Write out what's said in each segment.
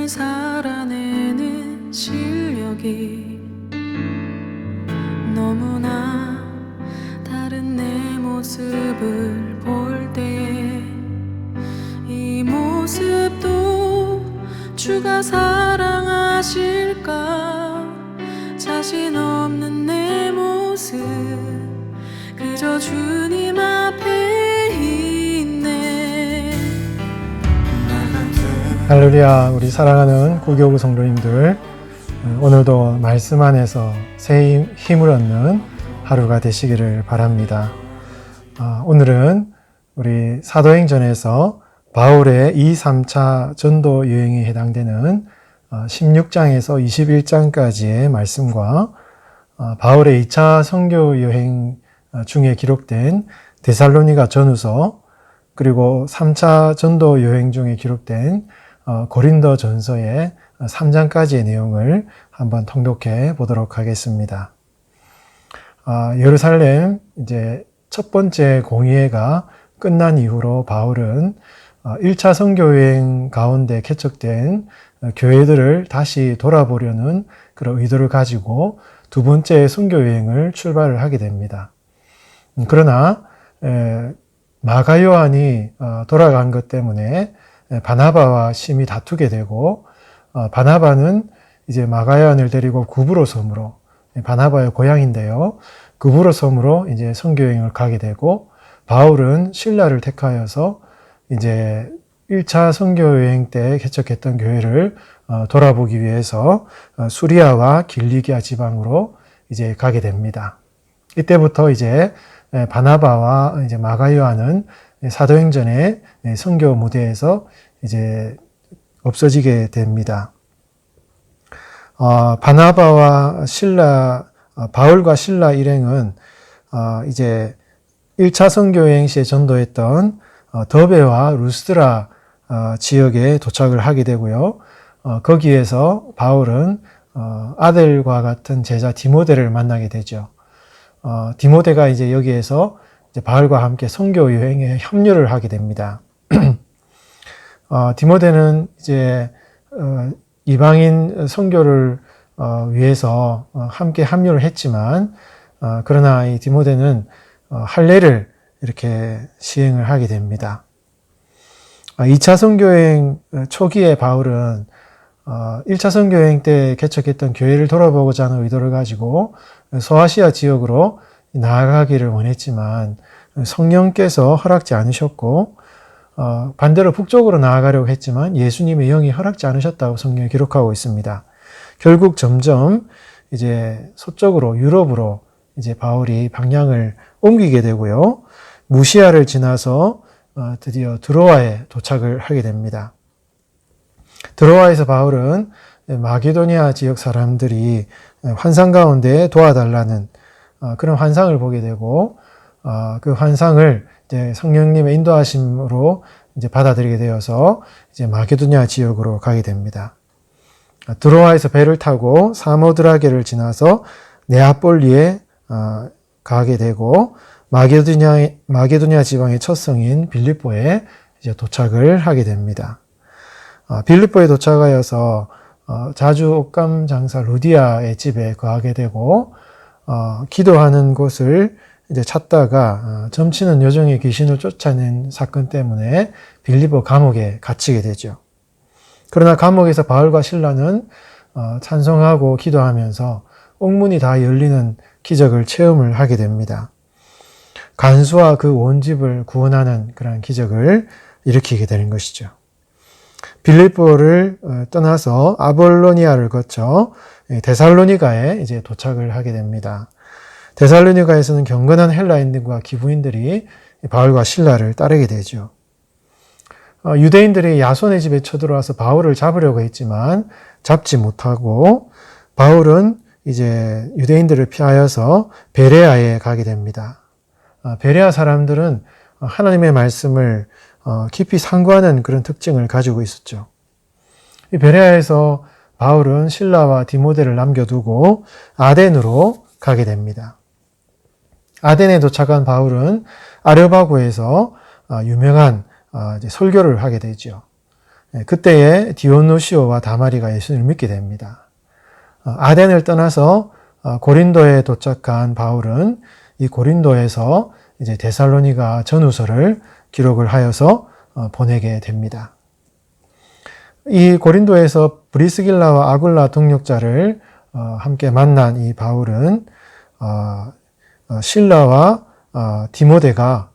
날 살아내는 실력이 너무나 다른 내 모습을 볼 때에 이 모습도 주가 사랑하실까? 자신 없는 내 모습 그저 주님 앞에 있네. 할렐루야. 우리 사랑하는 구교구 성도님들, 오늘도 말씀 안에서 새 힘을 얻는 하루가 되시기를 바랍니다. 오늘은 우리 사도행전에서 바울의 2, 3차 전도 여행에 해당되는 16장에서 21장까지의 말씀과 바울의 2차 선교 여행 중에 기록된 데살로니가 전후서, 그리고 3차 전도 여행 중에 기록된 고린도 전서의 3장까지의 내용을 한번 통독해 보도록 하겠습니다. 예루살렘 이제 첫 번째 공의회가 끝난 이후로 바울은 1차 선교여행 가운데 개척된 교회들을 다시 돌아보려는 그런 의도를 가지고 두 번째 선교여행을 출발을 하게 됩니다. 그러나 마가 요한이 돌아간 것 때문에 바나바와 심히 다투게 되고, 바나바는 이제 마가 요한을 데리고 구브로 섬으로, 바나바의 고향인데요, 구브로 섬으로 이제 선교여행을 가게 되고, 바울은 실라를 택하여서 이제 1차 선교여행 때 개척했던 교회를 돌아보기 위해서 수리아와 길리기아 지방으로 이제 가게 됩니다. 이때부터 이제 바나바와 이제 마가 요한은 사도행전의 선교 무대에서 이제 없어지게 됩니다. 바나바와 실라, 바울과 실라 일행은 이제 1차 선교여행 시에 전도했던 더베와 루스드라 지역에 도착을 하게 되고요. 거기에서 바울은 아들과 같은 제자 디모데를 만나게 되죠. 디모데가 이제 여기에서 이제 바울과 함께 선교 여행에 합류를 하게 됩니다. 디모데는 이제 이방인 선교를 위해서 함께 합류를 했지만, 그러나 이 디모데는 할례를 이렇게 시행을 하게 됩니다. 2차 선교여행 초기에 바울은 1차 선교여행 때 개척했던 교회를 돌아보고자 하는 의도를 가지고 소아시아 지역으로 나아가기를 원했지만 성령께서 허락지 않으셨고, 반대로 북쪽으로 나아가려고 했지만 예수님의 영이 허락지 않으셨다고 성경에 기록하고 있습니다. 결국 점점 이제 서쪽으로, 유럽으로 이제 바울이 방향을 옮기게 되고요. 무시아를 지나서 드디어 드로아에 도착을 하게 됩니다. 드로아에서 바울은 마게도니아 지역 사람들이 환상 가운데 도와달라는 그런 환상을 보게 되고, 그 환상을 이제 성령님의 인도하심으로 이제 받아들이게 되어서 이제 마게도니아 지역으로 가게 됩니다. 드로아에서 배를 타고 사모드라게를 지나서 네아폴리에 가게 되고, 마게도니아 지방의 첫 성인 빌립보에 이제 도착을 하게 됩니다. 빌립보에 도착하여서 자주 옷감 장사 루디아의 집에 거하게 되고, 기도하는 곳을 이제 찾다가 점치는 여종의 귀신을 쫓아낸 사건 때문에 빌립보 감옥에 갇히게 되죠. 그러나 감옥에서 바울과 실라는 찬송하고 기도하면서 옥문이 다 열리는 기적을 체험을 하게 됩니다. 간수와 그 온 집을 구원하는 그런 기적을 일으키게 되는 것이죠. 빌립보를 떠나서 아볼로니아를 거쳐 데살로니가에 이제 도착을 하게 됩니다. 데살로니가에서는 경건한 헬라인들과 기부인들이 바울과 실라를 따르게 되죠. 유대인들이 야손의 집에 쳐들어와서 바울을 잡으려고 했지만 잡지 못하고, 바울은 이제 유대인들을 피하여서 베레아에 가게 됩니다. 베레아 사람들은 하나님의 말씀을 깊이 상고하는 그런 특징을 가지고 있었죠. 이 베레아에서 바울은 실라와 디모데를 남겨두고 아덴으로 가게 됩니다. 아덴에 도착한 바울은 아레오파고에서 유명한 설교를 하게 되죠. 그때에 디오누시오와 다마리가 예수님을 믿게 됩니다. 아덴을 떠나서 고린도에 도착한 바울은 이 고린도에서 이제 데살로니가 전후서를 기록을 하여서 보내게 됩니다. 이 고린도에서 브리스길라와 아굴라 동역자를 함께 만난 이 바울은 실라와 디모데가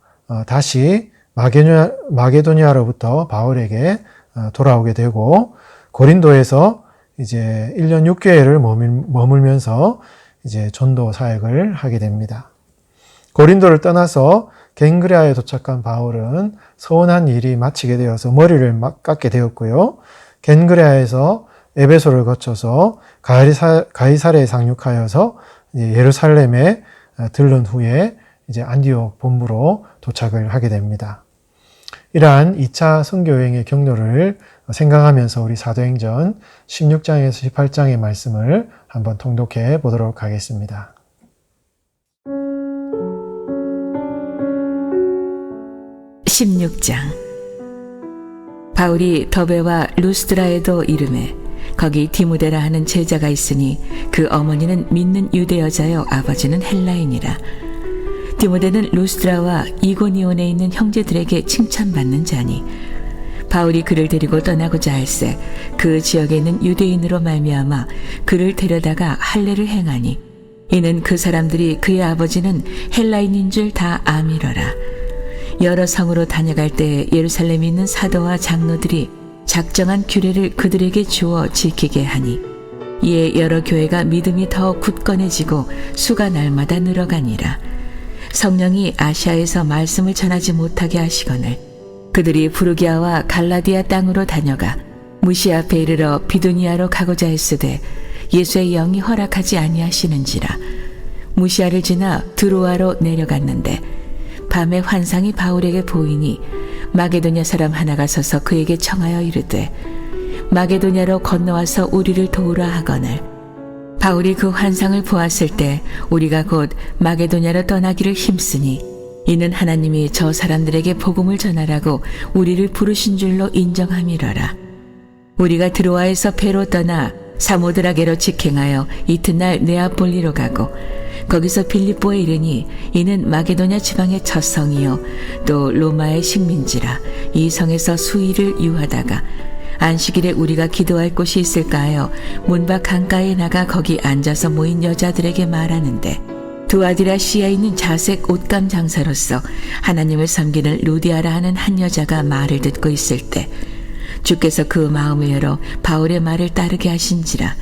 다시 마게도니아로부터 바울에게 돌아오게 되고 고린도에서 이제 1년 6개월을 머물면서 이제 전도 사역을 하게 됩니다. 고린도를 떠나서 겐그레아에 도착한 바울은 서운한 일이 마치게 되어서 머리를 깎게 되었고요. 겐그레아에서 에베소를 거쳐서 가이사랴에 상륙하여서 예루살렘에 들른 후에 이제 안디옥 본부로 도착을 하게 됩니다. 이러한 2차 선교여행의 경로를 생각하면서 우리 사도행전 16장에서 18장의 말씀을 한번 통독해 보도록 하겠습니다. 바울이 더베와 루스드라에도 이르매 거기 디모데라 하는 제자가 있으니 그 어머니는 믿는 유대 여자요 아버지는 헬라인이라. 디모데는 루스드라와 이고니온에 있는 형제들에게 칭찬받는 자니 바울이 그를 데리고 떠나고자 할새 그 지역에 있는 유대인으로 말미암아 그를 데려다가 할례를 행하니 이는 그 사람들이 그의 아버지는 헬라인인 줄 다 아미러라. 여러 성으로 다녀갈 때 예루살렘에 있는 사도와 장로들이 작정한 규례를 그들에게 주어 지키게 하니 이에 여러 교회가 믿음이 더 굳건해지고 수가 날마다 늘어가니라. 성령이 아시아에서 말씀을 전하지 못하게 하시거늘 그들이 부르기아와 갈라디아 땅으로 다녀가 무시 앞에 이르러 비두니아로 가고자 했으되 예수의 영이 허락하지 아니하시는지라. 무시아를 지나 드로아로 내려갔는데 밤에 환상이 바울에게 보이니 마게도냐 사람 하나가 서서 그에게 청하여 이르되 마게도냐로 건너와서 우리를 도우라 하거늘 바울이 그 환상을 보았을 때 우리가 곧 마게도냐로 떠나기를 힘쓰니 이는 하나님이 저 사람들에게 복음을 전하라고 우리를 부르신 줄로 인정함이러라. 우리가 드로아에서 배로 떠나 사모드라게로 직행하여 이튿날 네아폴리로 가고 거기서 빌립보에 이르니 이는 마게도냐 지방의 첫 성이요 또 로마의 식민지라. 이 성에서 수일을 유하다가 안식일에 우리가 기도할 곳이 있을까 하여 문밖 강가에 나가 거기 앉아서 모인 여자들에게 말하는데 두아디라시아에 있는 자색 옷감 장사로서 하나님을 섬기는 루디아라 하는 한 여자가 말을 듣고 있을 때 주께서 그 마음을 열어 바울의 말을 따르게 하신지라.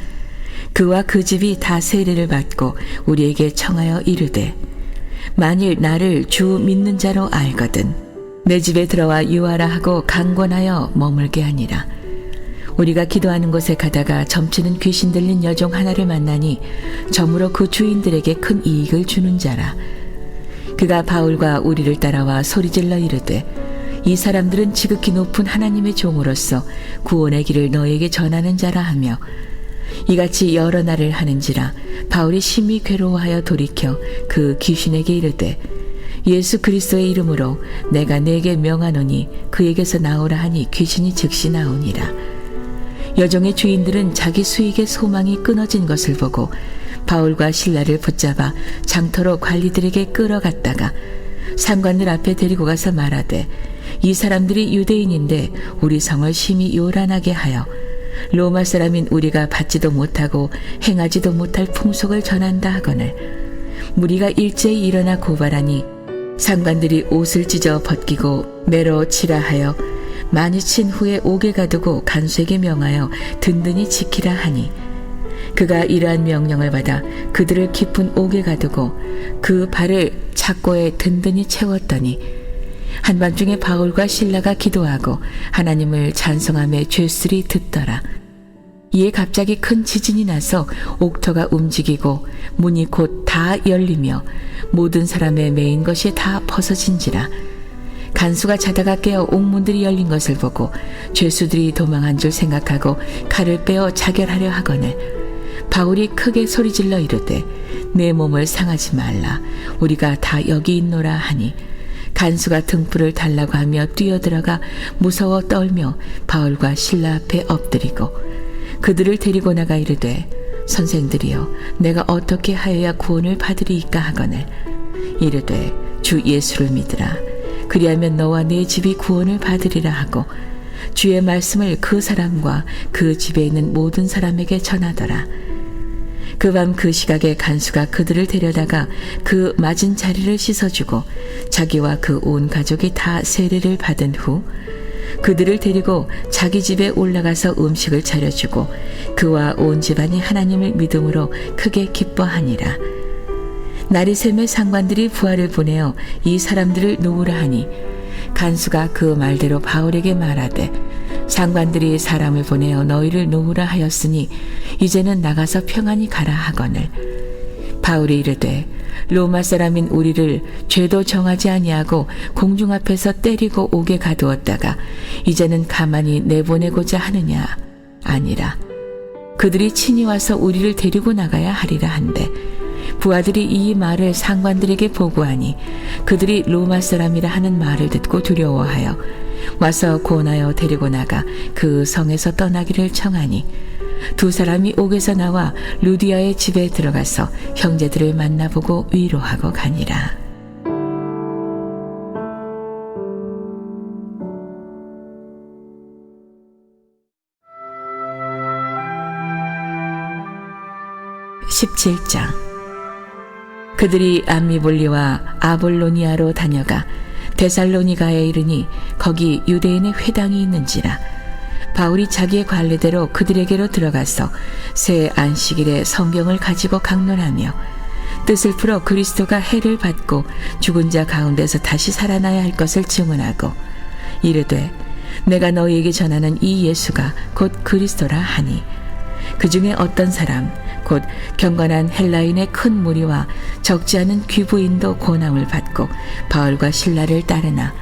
그와 그 집이 다 세례를 받고 우리에게 청하여 이르되 만일 나를 주 믿는 자로 알거든 내 집에 들어와 유하라 하고 강권하여 머물게 하니라. 우리가 기도하는 곳에 가다가 점치는 귀신 들린 여종 하나를 만나니 점으로 그 주인들에게 큰 이익을 주는 자라. 그가 바울과 우리를 따라와 소리질러 이르되 이 사람들은 지극히 높은 하나님의 종으로서 구원의 길을 너에게 전하는 자라 하며 이같이 여러 날을 하는지라. 바울이 심히 괴로워하여 돌이켜 그 귀신에게 이르되 예수 그리스도의 이름으로 내가 네게 명하노니 그에게서 나오라 하니 귀신이 즉시 나오니라. 여종의 주인들은 자기 수익의 소망이 끊어진 것을 보고 바울과 실라를 붙잡아 장터로 관리들에게 끌어갔다가 상관들 앞에 데리고 가서 말하되 이 사람들이 유대인인데 우리 성을 심히 요란하게 하여 로마 사람인 우리가 받지도 못하고 행하지도 못할 풍속을 전한다 하거늘 무리가 일제히 일어나 고발하니 상관들이 옷을 찢어 벗기고 매로 치라 하여 많이 친 후에 옥에 가두고 간수에게 명하여 든든히 지키라 하니 그가 이러한 명령을 받아 그들을 깊은 옥에 가두고 그 발을 착고에 든든히 채웠더니 한밤중에 바울과 실라가 기도하고 하나님을 찬송하며 죄수들이 듣더라. 이에 갑자기 큰 지진이 나서 옥터가 움직이고 문이 곧 다 열리며 모든 사람의 메인 것이 다 벗어진지라. 간수가 자다가 깨어 옥문들이 열린 것을 보고 죄수들이 도망한 줄 생각하고 칼을 빼어 자결하려 하거늘 바울이 크게 소리질러 이르되 내 몸을 상하지 말라 우리가 다 여기 있노라 하니 간수가 등불을 달라고 하며 뛰어들어가 무서워 떨며 바울과 실라 앞에 엎드리고 그들을 데리고 나가 이르되 선생들이여 내가 어떻게 하여야 구원을 받으리이까 하거늘 이르되 주 예수를 믿으라 그리하면 너와 네 집이 구원을 받으리라 하고 주의 말씀을 그 사람과 그 집에 있는 모든 사람에게 전하더라. 그 밤 그 시각에 간수가 그들을 데려다가 그 맞은 자리를 씻어주고 자기와 그 온 가족이 다 세례를 받은 후 그들을 데리고 자기 집에 올라가서 음식을 차려주고 그와 온 집안이 하나님을 믿음으로 크게 기뻐하니라. 날이 새매 상관들이 부하를 보내어 이 사람들을 놓으라 하니 간수가 그 말대로 바울에게 말하되 상관들이 사람을 보내어 너희를 놓으라 하였으니 이제는 나가서 평안히 가라 하거늘 바울이 이르되 로마 사람인 우리를 죄도 정하지 아니하고 공중 앞에서 때리고 옥에 가두었다가 이제는 가만히 내보내고자 하느냐 아니라 그들이 친히 와서 우리를 데리고 나가야 하리라 한데 부하들이 이 말을 상관들에게 보고하니 그들이 로마 사람이라 하는 말을 듣고 두려워하여 와서 권하여 데리고 나가 그 성에서 떠나기를 청하니 두 사람이 옥에서 나와 루디아의 집에 들어가서 형제들을 만나보고 위로하고 가니라. (17장) 그들이 암미볼리와 아볼로니아로 다녀가 데살로니가에 이르니 거기 유대인의 회당이 있는지라 바울이 자기의 관례대로 그들에게로 들어가서 새 안식일에 성경을 가지고 강론하며 뜻을 풀어 그리스도가 해를 받고 죽은 자 가운데서 다시 살아나야 할 것을 증언하고 이르되 내가 너희에게 전하는 이 예수가 곧 그리스도라 하니 그 중에 어떤 사람 곧 경건한 헬라인의 큰 무리와 적지 않은 귀부인도 고난을 받고 바울과 실라를 따르나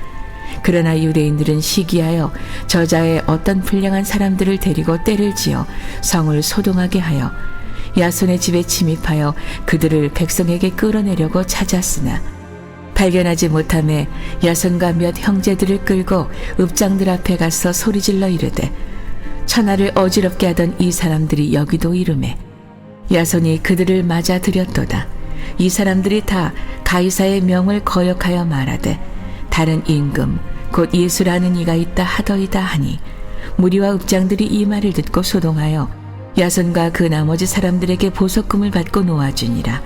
그러나 유대인들은 시기하여 저자의 어떤 불량한 사람들을 데리고 때를 지어 성을 소동하게 하여 야손의 집에 침입하여 그들을 백성에게 끌어내려고 찾았으나 발견하지 못하매 야손과 몇 형제들을 끌고 읍장들 앞에 가서 소리질러 이르되 천하를 어지럽게 하던 이 사람들이 여기도 이르매 야손이 그들을 맞아 들였도다. 이 사람들이 다 가이사의 명을 거역하여 말하되 다른 임금 곧 예수라는 이가 있다 하더이다 하니 무리와 읍장들이 이 말을 듣고 소동하여 야손과 그 나머지 사람들에게 보석금을 받고 놓아주니라.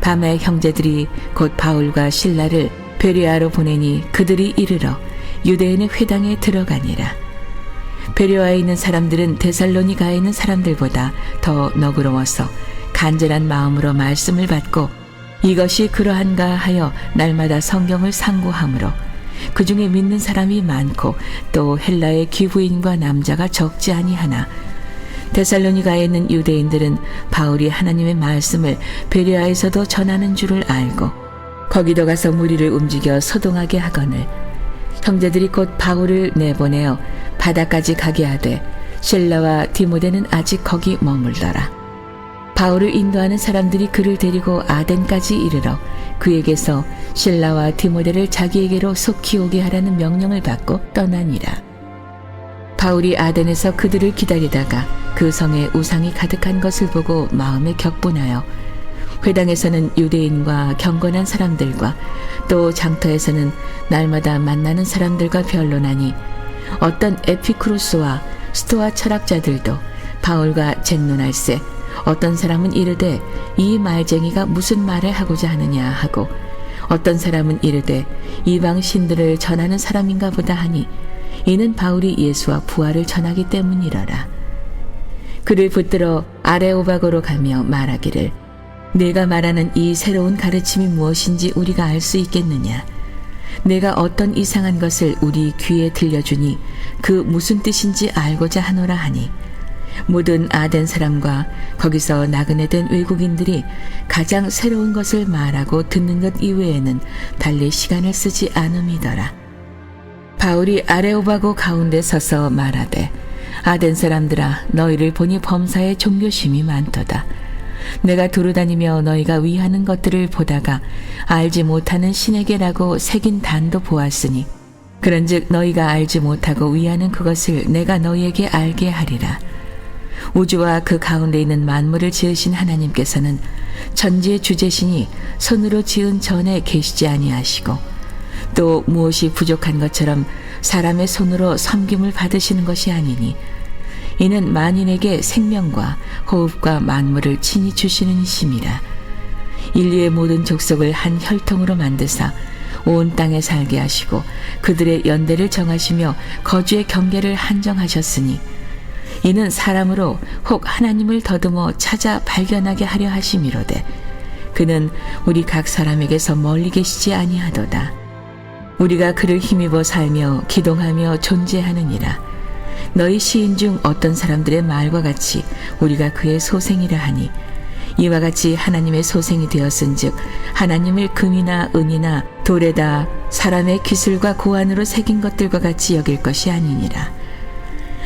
밤에 형제들이 곧 바울과 실라를 베레아로 보내니 그들이 이르러 유대인의 회당에 들어가니라. 베레아에 있는 사람들은 데살로니가에 있는 사람들보다 더 너그러워서 간절한 마음으로 말씀을 받고 이것이 그러한가 하여 날마다 성경을 상고하므로 그 중에 믿는 사람이 많고 또 헬라의 귀부인과 남자가 적지 아니하나 데살로니가에 있는 유대인들은 바울이 하나님의 말씀을 베레아에서도 전하는 줄을 알고 거기도 가서 무리를 움직여 소동하게 하거늘 형제들이 곧 바울을 내보내어 바다까지 가게 하되 실라와 디모데는 아직 거기 머물더라. 바울을 인도하는 사람들이 그를 데리고 아덴까지 이르러 그에게서 실라와 디모데를 자기에게로 속히 오게 하라는 명령을 받고 떠나니라. 바울이 아덴에서 그들을 기다리다가 그 성에 우상이 가득한 것을 보고 마음에 격분하여 회당에서는 유대인과 경건한 사람들과 또 장터에서는 날마다 만나는 사람들과 변론하니 어떤 에피쿠로스와 스토아 철학자들도 바울과 쟁론할세 어떤 사람은 이르되 이 말쟁이가 무슨 말을 하고자 하느냐 하고 어떤 사람은 이르되 이방 신들을 전하는 사람인가 보다 하니 이는 바울이 예수와 부활을 전하기 때문이러라. 그를 붙들어 아레오바고로 가며 말하기를 내가 말하는 이 새로운 가르침이 무엇인지 우리가 알 수 있겠느냐. 내가 어떤 이상한 것을 우리 귀에 들려주니 그 무슨 뜻인지 알고자 하노라 하니 모든 아덴 사람과 거기서 나그네 된 외국인들이 가장 새로운 것을 말하고 듣는 것 이외에는 달리 시간을 쓰지 않음이더라. 바울이 아레오바고 가운데 서서 말하되 아덴 사람들아 너희를 보니 범사에 종교심이 많도다. 내가 두루다니며 너희가 위하는 것들을 보다가 알지 못하는 신에게라고 새긴 단도 보았으니 그런즉 너희가 알지 못하고 위하는 그것을 내가 너희에게 알게 하리라. 우주와 그 가운데 있는 만물을 지으신 하나님께서는 천지의 주제시니 손으로 지은 전에 계시지 아니하시고 또 무엇이 부족한 것처럼 사람의 손으로 섬김을 받으시는 것이 아니니 이는 만인에게 생명과 호흡과 만물을 친히 주시는 이심이라. 인류의 모든 족속을 한 혈통으로 만드사 온 땅에 살게 하시고 그들의 연대를 정하시며 거주의 경계를 한정하셨으니 이는 사람으로 혹 하나님을 더듬어 찾아 발견하게 하려 하심이로되 그는 우리 각 사람에게서 멀리 계시지 아니하도다. 우리가 그를 힘입어 살며 기동하며 존재하느니라. 너희 시인 중 어떤 사람들의 말과 같이 우리가 그의 소생이라 하니 이와 같이 하나님의 소생이 되었은즉 하나님을 금이나 은이나 돌에다 사람의 기술과 고안으로 새긴 것들과 같이 여길 것이 아니니라.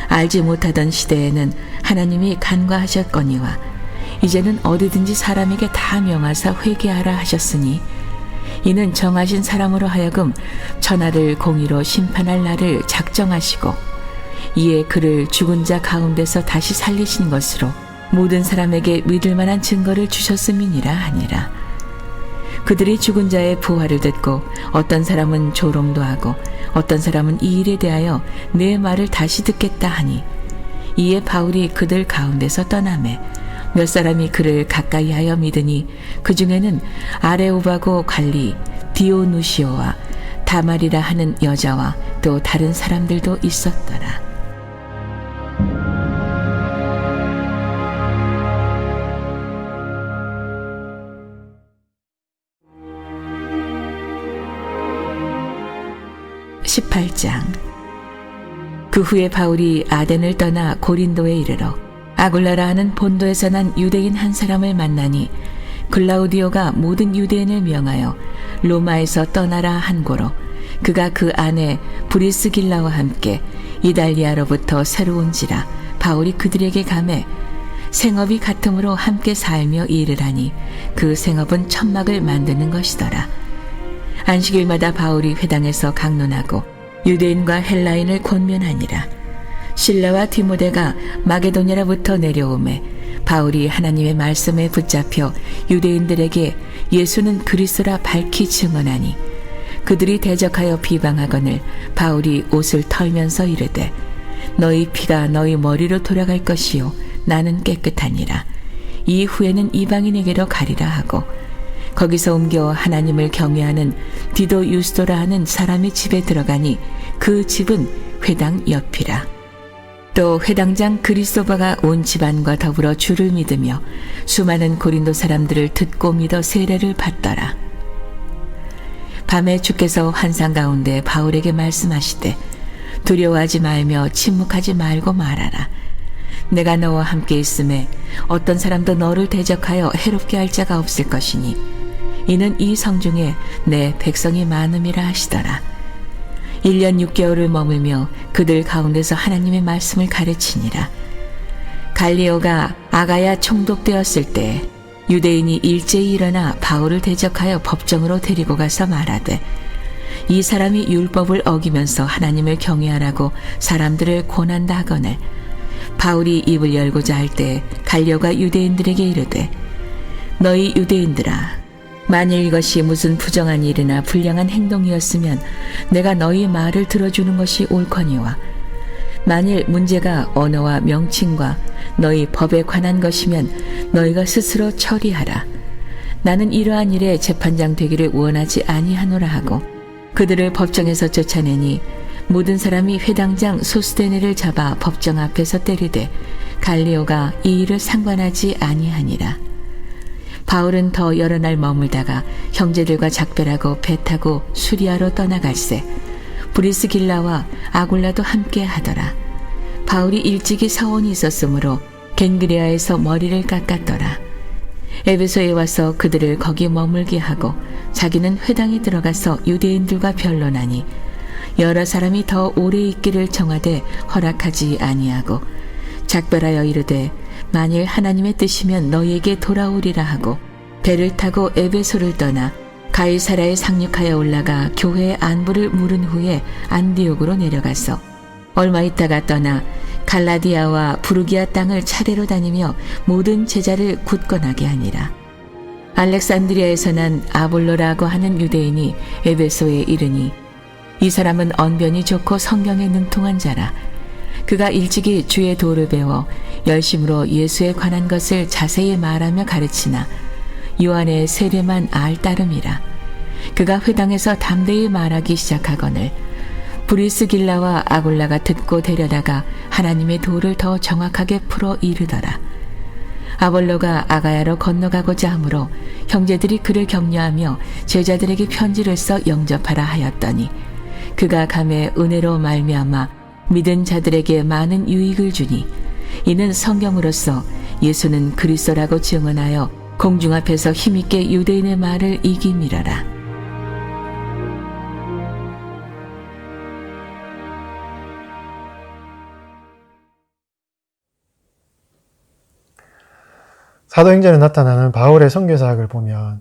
알지 못하던 시대에는 하나님이 간과하셨거니와 이제는 어디든지 사람에게 다 명하사 회개하라 하셨으니 이는 정하신 사람으로 하여금 천하를 공의로 심판할 날을 작정하시고 이에 그를 죽은 자 가운데서 다시 살리신 것으로 모든 사람에게 믿을 만한 증거를 주셨음이니라 하니라. 그들이 죽은 자의 부활을 듣고 어떤 사람은 조롱도 하고 어떤 사람은 이 일에 대하여 내 말을 다시 듣겠다 하니 이에 바울이 그들 가운데서 떠나매 몇 사람이 그를 가까이 하여 믿으니 그 중에는 아레오바고 관리 디오누시오와 다말이라 하는 여자와 또 다른 사람들도 있었더라. (18장) 그 후에 바울이 아덴을 떠나 고린도에 이르러 아굴라라 하는 본도에서 난 유대인 한 사람을 만나니 글라우디오가 모든 유대인을 명하여 로마에서 떠나라 한 고로 그가 그 아내 브리스길라와 함께 이달리아로부터 새로 온지라 바울이 그들에게 가매 생업이 같음으로 함께 살며 일을 하니 그 생업은 천막을 만드는 것이더라. 안식일마다 바울이 회당에서 강론하고 유대인과 헬라인을 권면하니라. 실라와 디모데가 마게도냐로부터 내려오매 바울이 하나님의 말씀에 붙잡혀 유대인들에게 예수는 그리스도라 밝히 증언하니 그들이 대적하여 비방하거늘 바울이 옷을 털면서 이르되 너희 피가 너희 머리로 돌아갈 것이요 나는 깨끗하니라. 이후에는 이방인에게로 가리라 하고 거기서 옮겨 하나님을 경외하는 디도 유스도라 하는 사람의 집에 들어가니 그 집은 회당 옆이라. 또 회당장 그리스도바가 온 집안과 더불어 주를 믿으며 수많은 고린도 사람들을 듣고 믿어 세례를 받더라. 밤에 주께서 환상 가운데 바울에게 말씀하시되 두려워하지 말며 침묵하지 말고 말하라. 내가 너와 함께 있음에 어떤 사람도 너를 대적하여 해롭게 할 자가 없을 것이니 이는 이 성중에 내 백성이 많음이라 하시더라. 1년 6개월을 머물며 그들 가운데서 하나님의 말씀을 가르치니라. 갈리오가 아가야 총독되었을 때 유대인이 일제히 일어나 바울을 대적하여 법정으로 데리고 가서 말하되 이 사람이 율법을 어기면서 하나님을 경외하라고 사람들을 권한다 하거늘 바울이 입을 열고자 할 때 갈리오가 유대인들에게 이르되 너희 유대인들아 만일 이것이 무슨 부정한 일이나 불량한 행동이었으면 내가 너희 말을 들어주는 것이 옳거니와 만일 문제가 언어와 명칭과 너희 법에 관한 것이면 너희가 스스로 처리하라. 나는 이러한 일에 재판장 되기를 원하지 아니하노라 하고 그들을 법정에서 쫓아내니 모든 사람이 회당장 소스데네를 잡아 법정 앞에서 때리되 갈리오가 이 일을 상관하지 아니하니라. 바울은 더 여러 날 머물다가 형제들과 작별하고 배 타고 수리아로 떠나갈새 브리스길라와 아굴라도 함께 하더라. 바울이 일찍이 서원이 있었으므로 겐그레아에서 머리를 깎았더라. 에베소에 와서 그들을 거기 머물게 하고 자기는 회당에 들어가서 유대인들과 변론하니 여러 사람이 더 오래 있기를 정하되 허락하지 아니하고 작별하여 이르되 만일 하나님의 뜻이면 너희에게 돌아오리라 하고 배를 타고 에베소를 떠나 가이사라에 상륙하여 올라가 교회의 안부를 물은 후에 안디옥으로 내려가서 얼마 있다가 떠나 갈라디아와 부르기아 땅을 차례로 다니며 모든 제자를 굳건하게 하니라. 알렉산드리아에서 난 아볼로라고 하는 유대인이 에베소에 이르니 이 사람은 언변이 좋고 성경에 능통한 자라. 그가 일찍이 주의 도를 배워 열심으로 예수에 관한 것을 자세히 말하며 가르치나 요한의 세례만 알 따름이라. 그가 회당에서 담대히 말하기 시작하거늘 브리스길라와 아굴라가 듣고 데려다가 하나님의 도를 더 정확하게 풀어 이르더라. 아볼로가 아가야로 건너가고자 하므로 형제들이 그를 격려하며 제자들에게 편지를 써 영접하라 하였더니 그가 감에 은혜로 말미암아 믿은 자들에게 많은 유익을 주니 이는 성경으로서 예수는 그리스도라고 증언하여 공중 앞에서 힘있게 유대인의 말을 이기미러라. 사도행전에 나타나는 바울의 선교사학을 보면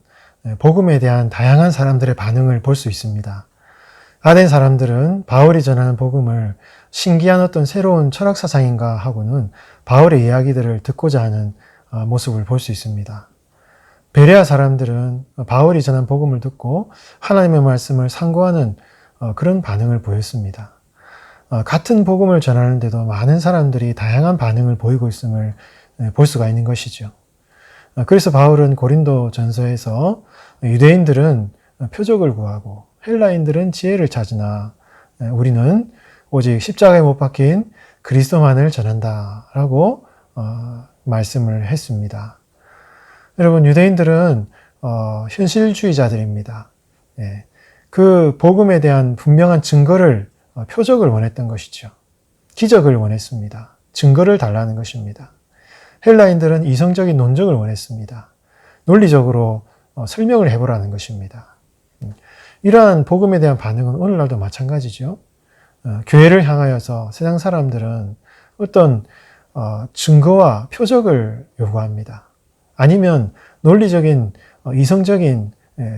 복음에 대한 다양한 사람들의 반응을 볼 수 있습니다. 아덴 사람들은 바울이 전하는 복음을 신기한 어떤 새로운 철학 사상인가 하고는 바울의 이야기들을 듣고자 하는 모습을 볼 수 있습니다. 베레아 사람들은 바울이 전한 복음을 듣고 하나님의 말씀을 상고하는 그런 반응을 보였습니다. 같은 복음을 전하는데도 많은 사람들이 다양한 반응을 보이고 있음을 볼 수가 있는 것이죠. 그래서 바울은 고린도 전서에서 유대인들은 표적을 구하고 헬라인들은 지혜를 찾으나 우리는 오직 십자가에 못 박힌 그리스도만을 전한다라고 말씀을 했습니다. 여러분, 유대인들은 현실주의자들입니다. 그 복음에 대한 분명한 증거를, 표적을 원했던 것이죠. 기적을 원했습니다. 증거를 달라는 것입니다. 헬라인들은 이성적인 논증을 원했습니다. 논리적으로 설명을 해보라는 것입니다. 이러한 복음에 대한 반응은 오늘날도 마찬가지죠. 교회를 향하여서 세상 사람들은 어떤 증거와 표적을 요구합니다. 아니면 논리적인, 이성적인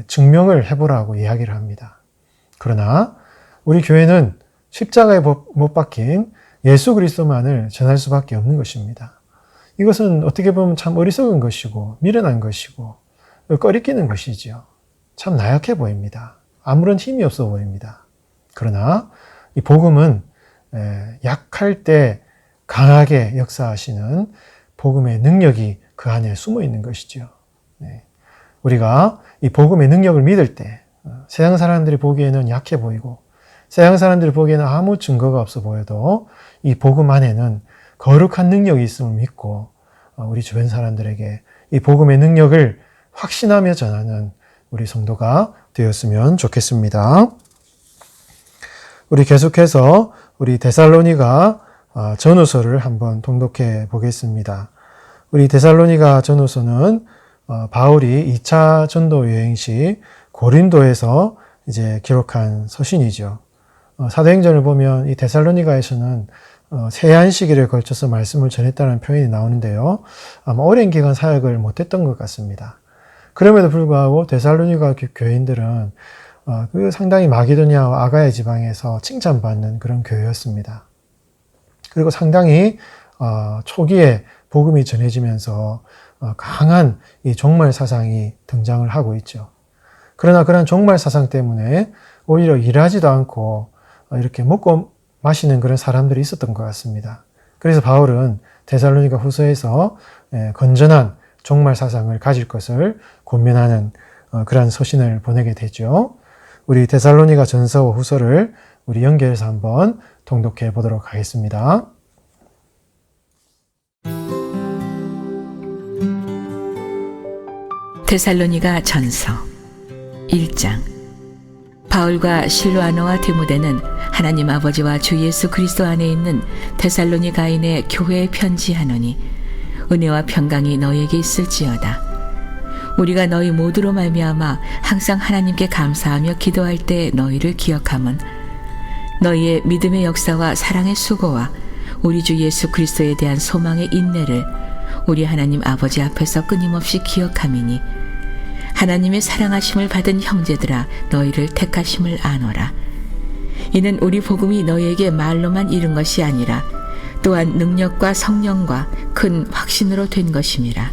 증명을 해보라고 이야기를 합니다. 그러나 우리 교회는 십자가에 못 박힌 예수 그리스도만을 전할 수밖에 없는 것입니다. 이것은 어떻게 보면 참 어리석은 것이고 미련한 것이고 꺼리끼는 것이지요. 참 나약해 보입니다. 아무런 힘이 없어 보입니다. 그러나 이 복음은 약할 때 강하게 역사하시는 복음의 능력이 그 안에 숨어 있는 것이죠. 우리가 이 복음의 능력을 믿을 때 세상 사람들이 보기에는 약해 보이고 세상 사람들이 보기에는 아무 증거가 없어 보여도 이 복음 안에는 거룩한 능력이 있음을 믿고 우리 주변 사람들에게 이 복음의 능력을 확신하며 전하는 우리 성도가 되었으면 좋겠습니다. 우리 계속해서 우리 데살로니가 전후서를 한번 통독해 보겠습니다. 우리 데살로니가 전후서는 바울이 2차 전도 여행 시 고린도에서 이제 기록한 서신이죠. 사도행전을 보면 이 데살로니가에서는 세한 시기를 걸쳐서 말씀을 전했다는 표현이 나오는데요. 아마 오랜 기간 사역을 못했던 것 같습니다. 그럼에도 불구하고 데살로니가 교인들은 그 상당히 마게도니아와 아가야 지방에서 칭찬받는 그런 교회였습니다. 그리고 상당히 초기에 복음이 전해지면서 강한 이 종말 사상이 등장을 하고 있죠. 그러나 그런 종말 사상 때문에 오히려 일하지도 않고 이렇게 먹고 마시는 그런 사람들이 있었던 것 같습니다. 그래서 바울은 데살로니가 후서에서 건전한 종말 사상을 가질 것을 권면하는 그러한 서신을 보내게 되죠. 우리 데살로니가 전서와 후서를 우리 연결해서 한번 통독해 보도록 하겠습니다. 데살로니가 전서 1장. 바울과 실로아노와 디모데는 하나님 아버지와 주 예수 그리스도 안에 있는 데살로니가인의 교회에 편지하노니 은혜와 평강이 너희에게 있을지어다. 우리가 너희 모두로 말미암아 항상 하나님께 감사하며 기도할 때 너희를 기억함은 너희의 믿음의 역사와 사랑의 수고와 우리 주 예수 그리스도에 대한 소망의 인내를 우리 하나님 아버지 앞에서 끊임없이 기억함이니 하나님의 사랑하심을 받은 형제들아 너희를 택하심을 아노라. 이는 우리 복음이 너희에게 말로만 이른 것이 아니라 또한 능력과 성령과 큰 확신으로 된 것임이라.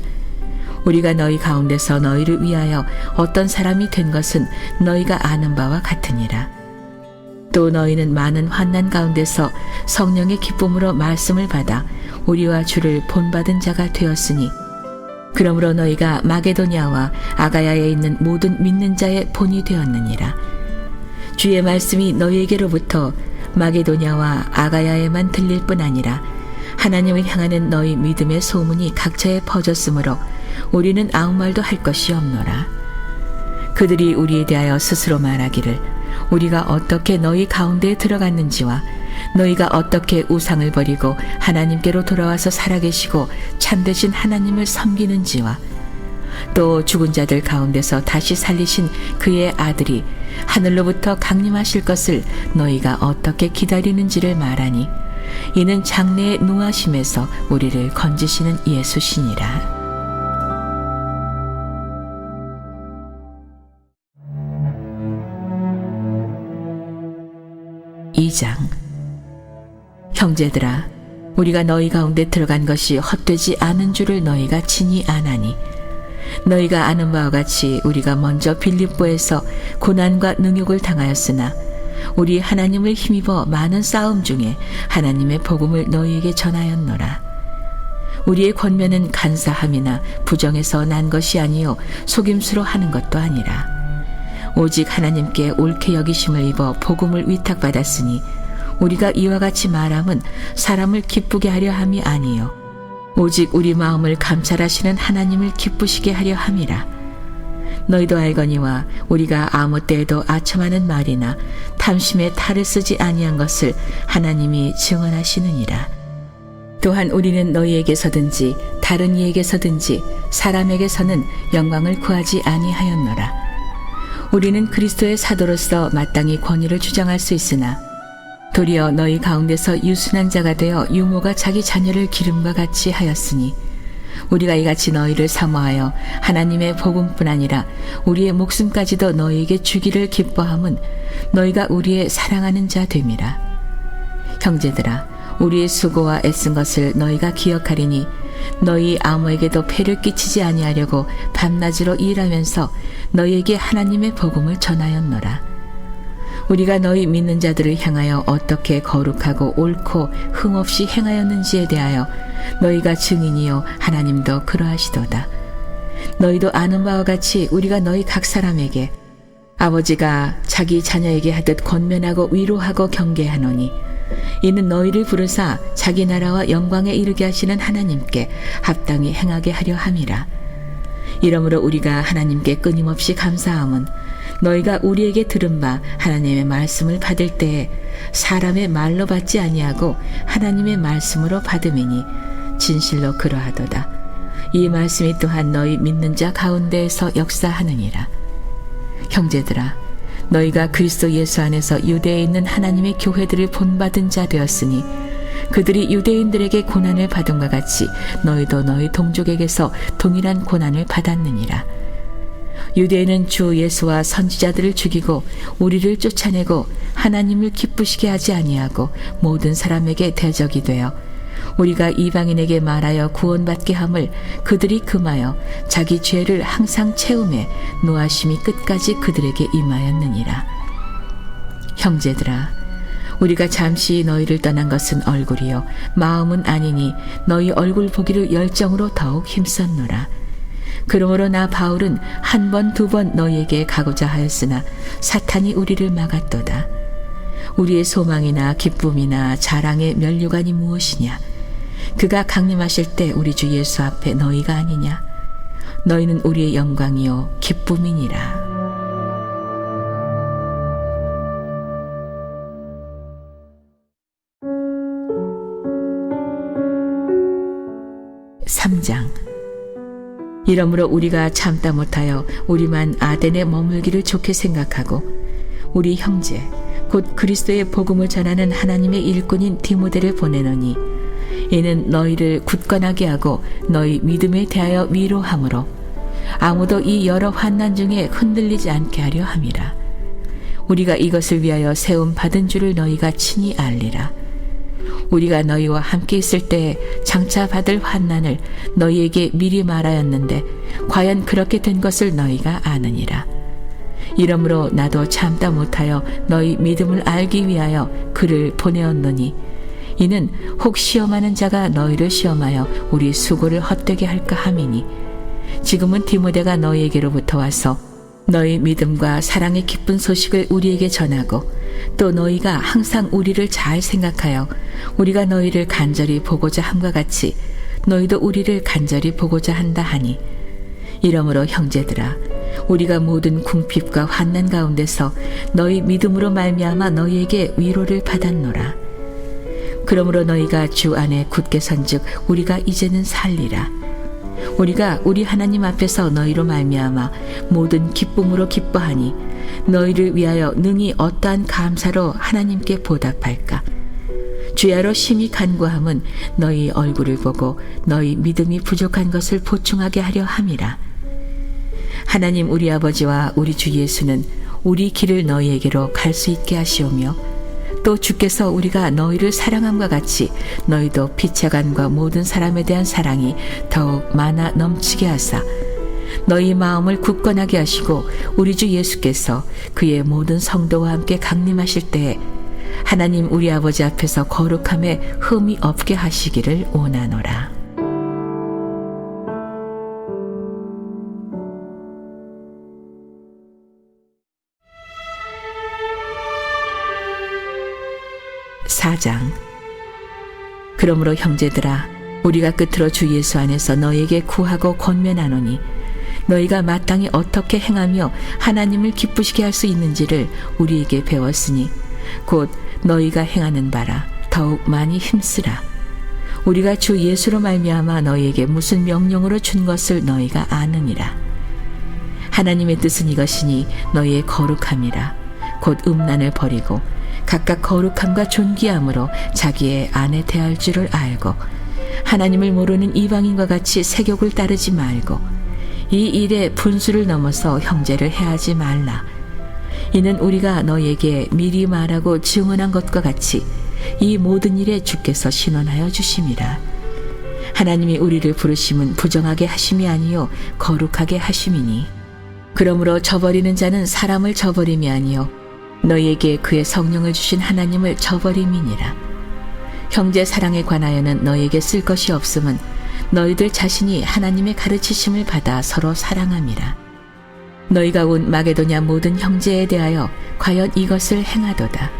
우리가 너희 가운데서 너희를 위하여 어떤 사람이 된 것은 너희가 아는 바와 같으니라. 또 너희는 많은 환난 가운데서 성령의 기쁨으로 말씀을 받아 우리와 주를 본받은 자가 되었으니 그러므로 너희가 마게도냐와 아가야에 있는 모든 믿는 자의 본이 되었느니라. 주의 말씀이 너희에게로부터 마게도냐와 아가야에만 들릴 뿐 아니라 하나님을 향하는 너희 믿음의 소문이 각처에 퍼졌으므로 우리는 아무 말도 할 것이 없노라. 그들이 우리에 대하여 스스로 말하기를 우리가 어떻게 너희 가운데에 들어갔는지와 너희가 어떻게 우상을 버리고 하나님께로 돌아와서 살아계시고 참되신 하나님을 섬기는지와 또 죽은 자들 가운데서 다시 살리신 그의 아들이 하늘로부터 강림하실 것을 너희가 어떻게 기다리는지를 말하니 이는 장래의 노하심에서 우리를 건지시는 예수시니라. 2장. 형제들아, 우리가 너희 가운데 들어간 것이 헛되지 않은 줄을 너희가 친히 아나니 너희가 아는 바와 같이 우리가 먼저 빌립보에서 고난과 능욕을 당하였으나 우리 하나님을 힘입어 많은 싸움 중에 하나님의 복음을 너희에게 전하였노라. 우리의 권면은 간사함이나 부정에서 난 것이 아니요 속임수로 하는 것도 아니라 오직 하나님께 옳게 여기심을 입어 복음을 위탁받았으니 우리가 이와 같이 말함은 사람을 기쁘게 하려 함이 아니요 오직 우리 마음을 감찰하시는 하나님을 기쁘시게 하려 함이라. 너희도 알거니와 우리가 아무 때에도 아첨하는 말이나 탐심에 탈을 쓰지 아니한 것을 하나님이 증언하시느니라. 또한 우리는 너희에게서든지 다른 이에게서든지 사람에게서는 영광을 구하지 아니하였노라. 우리는 그리스도의 사도로서 마땅히 권위를 주장할 수 있으나 도리어 너희 가운데서 유순한 자가 되어 유모가 자기 자녀를 기름과 같이 하였으니 우리가 이같이 너희를 사모하여 하나님의 복음뿐 아니라 우리의 목숨까지도 너희에게 주기를 기뻐함은 너희가 우리의 사랑하는 자 됨이라. 형제들아, 우리의 수고와 애쓴 것을 너희가 기억하리니 너희 아무에게도 폐를 끼치지 아니하려고 밤낮으로 일하면서 너희에게 하나님의 복음을 전하였노라. 우리가 너희 믿는 자들을 향하여 어떻게 거룩하고 옳고 흠없이 행하였는지에 대하여 너희가 증인이요 하나님도 그러하시도다. 너희도 아는 바와 같이 우리가 너희 각 사람에게 아버지가 자기 자녀에게 하듯 권면하고 위로하고 경계하노니 이는 너희를 부르사 자기 나라와 영광에 이르게 하시는 하나님께 합당히 행하게 하려 함이라. 이러므로 우리가 하나님께 끊임없이 감사함은 너희가 우리에게 들은 바 하나님의 말씀을 받을 때에 사람의 말로 받지 아니하고 하나님의 말씀으로 받음이니 진실로 그러하도다. 이 말씀이 또한 너희 믿는 자 가운데에서 역사하느니라. 형제들아, 너희가 그리스도 예수 안에서 유대에 있는 하나님의 교회들을 본받은 자 되었으니 그들이 유대인들에게 고난을 받음과 같이 너희도 너희 동족에게서 동일한 고난을 받았느니라. 유대인은 주 예수와 선지자들을 죽이고 우리를 쫓아내고 하나님을 기쁘시게 하지 아니하고 모든 사람에게 대적이 되어 우리가 이방인에게 말하여 구원받게 함을 그들이 금하여 자기 죄를 항상 채우매 노하심이 끝까지 그들에게 임하였느니라. 형제들아, 우리가 잠시 너희를 떠난 것은 얼굴이요 마음은 아니니 너희 얼굴 보기를 열정으로 더욱 힘썼노라. 그러므로 나 바울은 한 번, 두 번 너희에게 가고자 하였으나 사탄이 우리를 막았도다. 우리의 소망이나 기쁨이나 자랑의 면류관이 무엇이냐? 그가 강림하실 때 우리 주 예수 앞에 너희가 아니냐? 너희는 우리의 영광이요 기쁨이니라. (3장) 이러므로 우리가 참다 못하여 우리만 아덴에 머물기를 좋게 생각하고 우리 형제 곧 그리스도의 복음을 전하는 하나님의 일꾼인 디모데를 보내노니 이는 너희를 굳건하게 하고 너희 믿음에 대하여 위로함으로 아무도 이 여러 환난 중에 흔들리지 않게 하려 함이라. 우리가 이것을 위하여 세움 받은 줄을 너희가 친히 알리라. 우리가 너희와 함께 있을 때에 장차 받을 환난을 너희에게 미리 말하였는데 과연 그렇게 된 것을 너희가 아느니라. 이러므로 나도 참다 못하여 너희 믿음을 알기 위하여 그를 보내었노니 이는 혹 시험하는 자가 너희를 시험하여 우리 수고를 헛되게 할까 함이니 지금은 디모데가 너희에게로부터 와서 너희 믿음과 사랑의 기쁜 소식을 우리에게 전하고 또 너희가 항상 우리를 잘 생각하여 우리가 너희를 간절히 보고자 함과 같이 너희도 우리를 간절히 보고자 한다 하니 이러므로 형제들아 우리가 모든 궁핍과 환난 가운데서 너희 믿음으로 말미암아 너희에게 위로를 받았노라. 그러므로 너희가 주 안에 굳게 선즉 우리가 이제는 살리라. 우리가 우리 하나님 앞에서 너희로 말미암아 모든 기쁨으로 기뻐하니 너희를 위하여 능히 어떠한 감사로 하나님께 보답할까. 주야로 심히 간구함은 너희 얼굴을 보고 너희 믿음이 부족한 것을 보충하게 하려 함이라. 하나님 우리 아버지와 우리 주 예수는 우리 길을 너희에게로 갈 수 있게 하시오며 또 주께서 우리가 너희를 사랑함과 같이 너희도 피차간과 모든 사람에 대한 사랑이 더욱 많아 넘치게 하사 너희 마음을 굳건하게 하시고 우리 주 예수께서 그의 모든 성도와 함께 강림하실 때에 하나님 우리 아버지 앞에서 거룩함에 흠이 없게 하시기를 원하노라. 사장. 그러므로 형제들아 우리가 끝으로 주 예수 안에서 너희에게 구하고 권면하노니 너희가 마땅히 어떻게 행하며 하나님을 기쁘시게 할 수 있는지를 우리에게 배웠으니 곧 너희가 행하는 바라 더욱 많이 힘쓰라. 우리가 주 예수로 말미암아 너희에게 무슨 명령으로 준 것을 너희가 아느니라. 하나님의 뜻은 이것이니 너희의 거룩함이라. 곧 음란을 버리고 각각 거룩함과 존귀함으로 자기의 아내 대할 줄을 알고 하나님을 모르는 이방인과 같이 세욕을 따르지 말고 이 일에 분수를 넘어서 형제를 해하지 말라. 이는 우리가 너희에게 미리 말하고 증언한 것과 같이 이 모든 일에 주께서 신원하여 주심이라. 하나님이 우리를 부르심은 부정하게 하심이 아니요 거룩하게 하심이니 그러므로 저버리는 자는 사람을 저버림이 아니요 너희에게 그의 성령을 주신 하나님을 저버림이니라. 형제 사랑에 관하여는 너희에게 쓸 것이 없음은 너희들 자신이 하나님의 가르치심을 받아 서로 사랑함이라. 너희가 온 마게도냐 모든 형제에 대하여 과연 이것을 행하도다.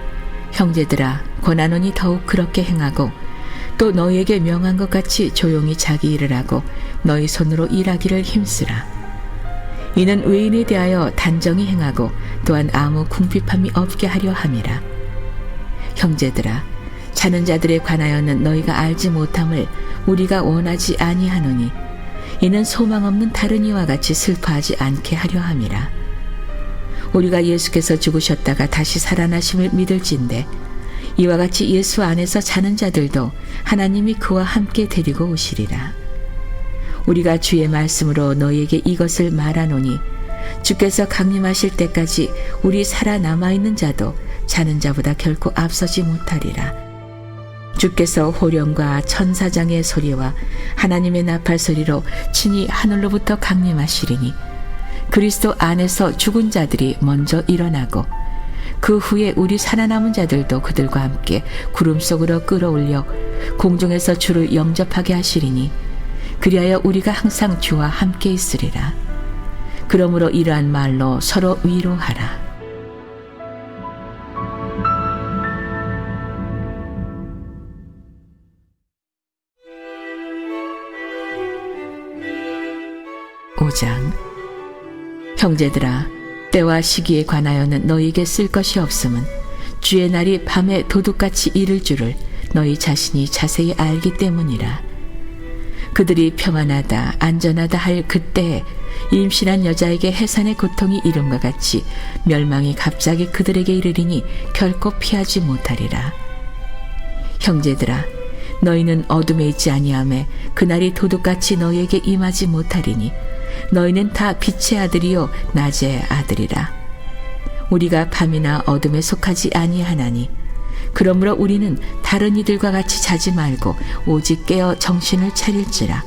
형제들아 권하노니 더욱 그렇게 행하고 또 너희에게 명한 것 같이 조용히 자기 일을 하고 너희 손으로 일하기를 힘쓰라. 이는 외인에 대하여 단정히 행하고 또한 아무 궁핍함이 없게 하려 함이라. 형제들아 자는 자들에 관하여는 너희가 알지 못함을 우리가 원하지 아니하노니 이는 소망 없는 다른 이와 같이 슬퍼하지 않게 하려 함이라. 우리가 예수께서 죽으셨다가 다시 살아나심을 믿을진대 이와 같이 예수 안에서 자는 자들도 하나님이 그와 함께 데리고 오시리라. 우리가 주의 말씀으로 너희에게 이것을 말하노니 주께서 강림하실 때까지 우리 살아남아 있는 자도 자는 자보다 결코 앞서지 못하리라. 주께서 호령과 천사장의 소리와 하나님의 나팔 소리로 친히 하늘로부터 강림하시리니 그리스도 안에서 죽은 자들이 먼저 일어나고 그 후에 우리 살아남은 자들도 그들과 함께 구름 속으로 끌어올려 공중에서 주를 영접하게 하시리니 그리하여 우리가 항상 주와 함께 있으리라. 그러므로 이러한 말로 서로 위로하라. (5장) 형제들아 때와 시기에 관하여는 너희에게 쓸 것이 없음은 주의 날이 밤에 도둑같이 이를 줄을 너희 자신이 자세히 알기 때문이라. 그들이 평안하다 안전하다 할 그때에 임신한 여자에게 해산의 고통이 이름과 같이 멸망이 갑자기 그들에게 이르리니 결코 피하지 못하리라. 형제들아 너희는 어둠에 있지 아니하매 그날이 도둑같이 너희에게 임하지 못하리니 너희는 다 빛의 아들이요 낮의 아들이라. 우리가 밤이나 어둠에 속하지 아니하나니 그러므로 우리는 다른 이들과 같이 자지 말고 오직 깨어 정신을 차릴지라.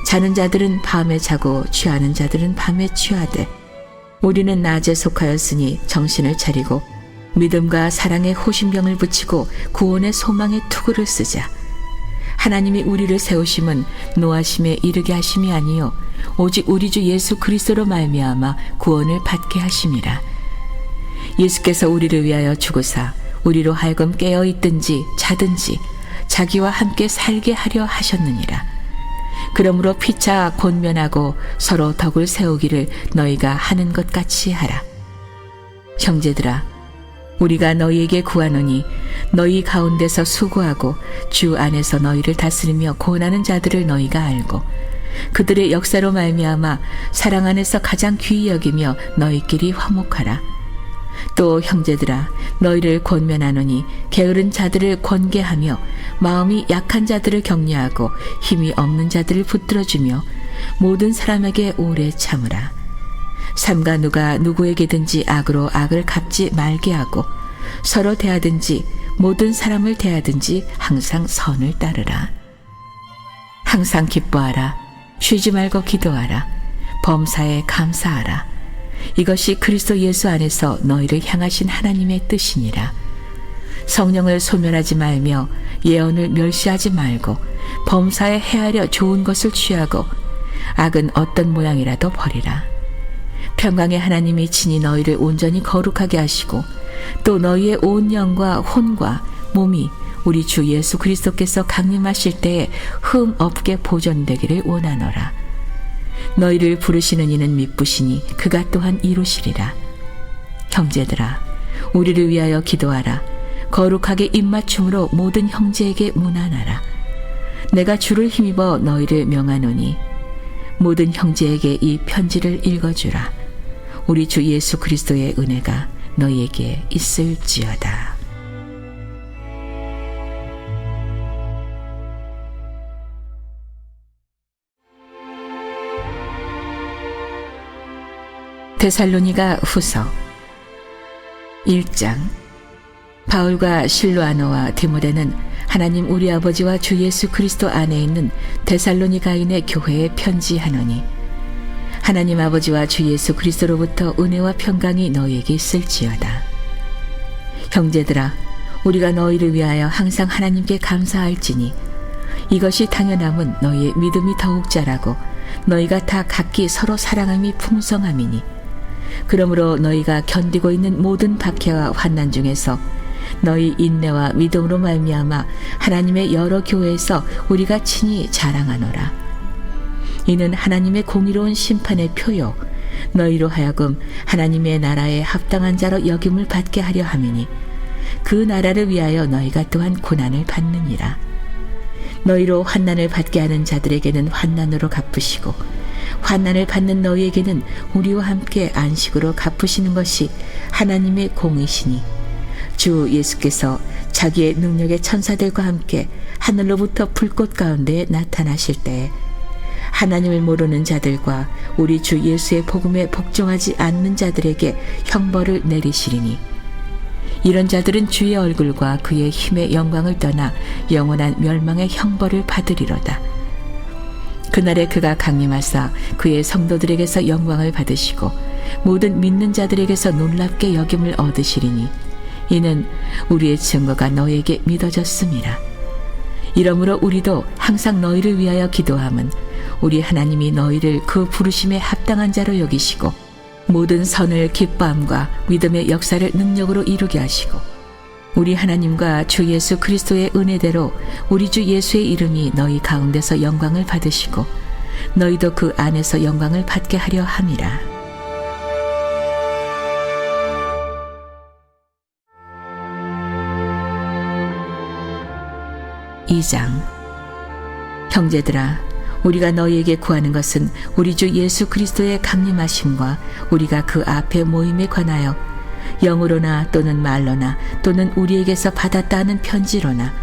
자는 자들은 밤에 자고 취하는 자들은 밤에 취하되 우리는 낮에 속하였으니 정신을 차리고 믿음과 사랑의 호심병을 붙이고 구원의 소망의 투구를 쓰자. 하나님이 우리를 세우심은 노하심에 이르게 하심이 아니요 오직 우리 주 예수 그리스도로 말미암아 구원을 받게 하심이라. 예수께서 우리를 위하여 죽으사 우리로 하여금 깨어 있든지 자든지 자기와 함께 살게 하려 하셨느니라. 그러므로 피차 권면하고 서로 덕을 세우기를 너희가 하는 것 같이 하라. 형제들아, 우리가 너희에게 구하노니 너희 가운데서 수고하고 주 안에서 너희를 다스리며 고난하는 자들을 너희가 알고 그들의 역사로 말미암아 사랑 안에서 가장 귀히 여기며 너희끼리 화목하라. 또 형제들아, 너희를 권면하노니 게으른 자들을 권계하며 마음이 약한 자들을 격려하고 힘이 없는 자들을 붙들어주며 모든 사람에게 오래 참으라. 삼가 누가 누구에게든지 악으로 악을 갚지 말게 하고 서로 대하든지 모든 사람을 대하든지 항상 선을 따르라. 항상 기뻐하라. 쉬지 말고 기도하라. 범사에 감사하라. 이것이 그리스도 예수 안에서 너희를 향하신 하나님의 뜻이니라. 성령을 소멸하지 말며 예언을 멸시하지 말고 범사에 헤아려 좋은 것을 취하고 악은 어떤 모양이라도 버리라. 평강의 하나님이 친히 너희를 온전히 거룩하게 하시고 또 너희의 온 영과 혼과 몸이 우리 주 예수 그리스도께서 강림하실 때에 흠 없게 보존되기를 원하노라. 너희를 부르시는 이는 미쁘시니 그가 또한 이루시리라. 형제들아, 우리를 위하여 기도하라. 거룩하게 입맞춤으로 모든 형제에게 문안하라. 내가 주를 힘입어 너희를 명하노니 모든 형제에게 이 편지를 읽어주라. 우리 주 예수 그리스도의 은혜가 너희에게 있을지어다. 데살로니가 후서 1장. 바울과 실로아노와 디모데는 하나님 우리 아버지와 주 예수 그리스도 안에 있는 데살로니가인의 교회에 편지하노니 하나님 아버지와 주 예수 그리스도로부터 은혜와 평강이 너희에게 있을지어다. 형제들아, 우리가 너희를 위하여 항상 하나님께 감사할지니 이것이 당연함은 너희의 믿음이 더욱 자라고 너희가 다 각기 서로 사랑함이 풍성함이니 그러므로 너희가 견디고 있는 모든 박해와 환난 중에서 너희 인내와 믿음으로 말미암아 하나님의 여러 교회에서 우리가 친히 자랑하노라. 이는 하나님의 공의로운 심판의 표요 너희로 하여금 하나님의 나라에 합당한 자로 여김을 받게 하려 함이니 그 나라를 위하여 너희가 또한 고난을 받느니라. 너희로 환난을 받게 하는 자들에게는 환난으로 갚으시고 환난을 받는 너희에게는 우리와 함께 안식으로 갚으시는 것이 하나님의 공이시니 주 예수께서 자기의 능력의 천사들과 함께 하늘로부터 불꽃 가운데 나타나실 때에 하나님을 모르는 자들과 우리 주 예수의 복음에 복종하지 않는 자들에게 형벌을 내리시리니 이런 자들은 주의 얼굴과 그의 힘의 영광을 떠나 영원한 멸망의 형벌을 받으리로다. 그날에 그가 강림하사 그의 성도들에게서 영광을 받으시고 모든 믿는 자들에게서 놀랍게 여김을 얻으시리니 이는 우리의 증거가 너에게 믿어졌음이라. 이러므로 우리도 항상 너희를 위하여 기도함은 우리 하나님이 너희를 그 부르심에 합당한 자로 여기시고 모든 선을 기뻐함과 믿음의 역사를 능력으로 이루게 하시고 우리 하나님과 주 예수 그리스도의 은혜대로 우리 주 예수의 이름이 너희 가운데서 영광을 받으시고 너희도 그 안에서 영광을 받게 하려 함이라. (2장) 형제들아, 우리가 너희에게 구하는 것은 우리 주 예수 그리스도의 강림하심과 우리가 그 앞에 모임에 관하여 영으로나 또는 말로나 또는 우리에게서 받았다 하는 편지로나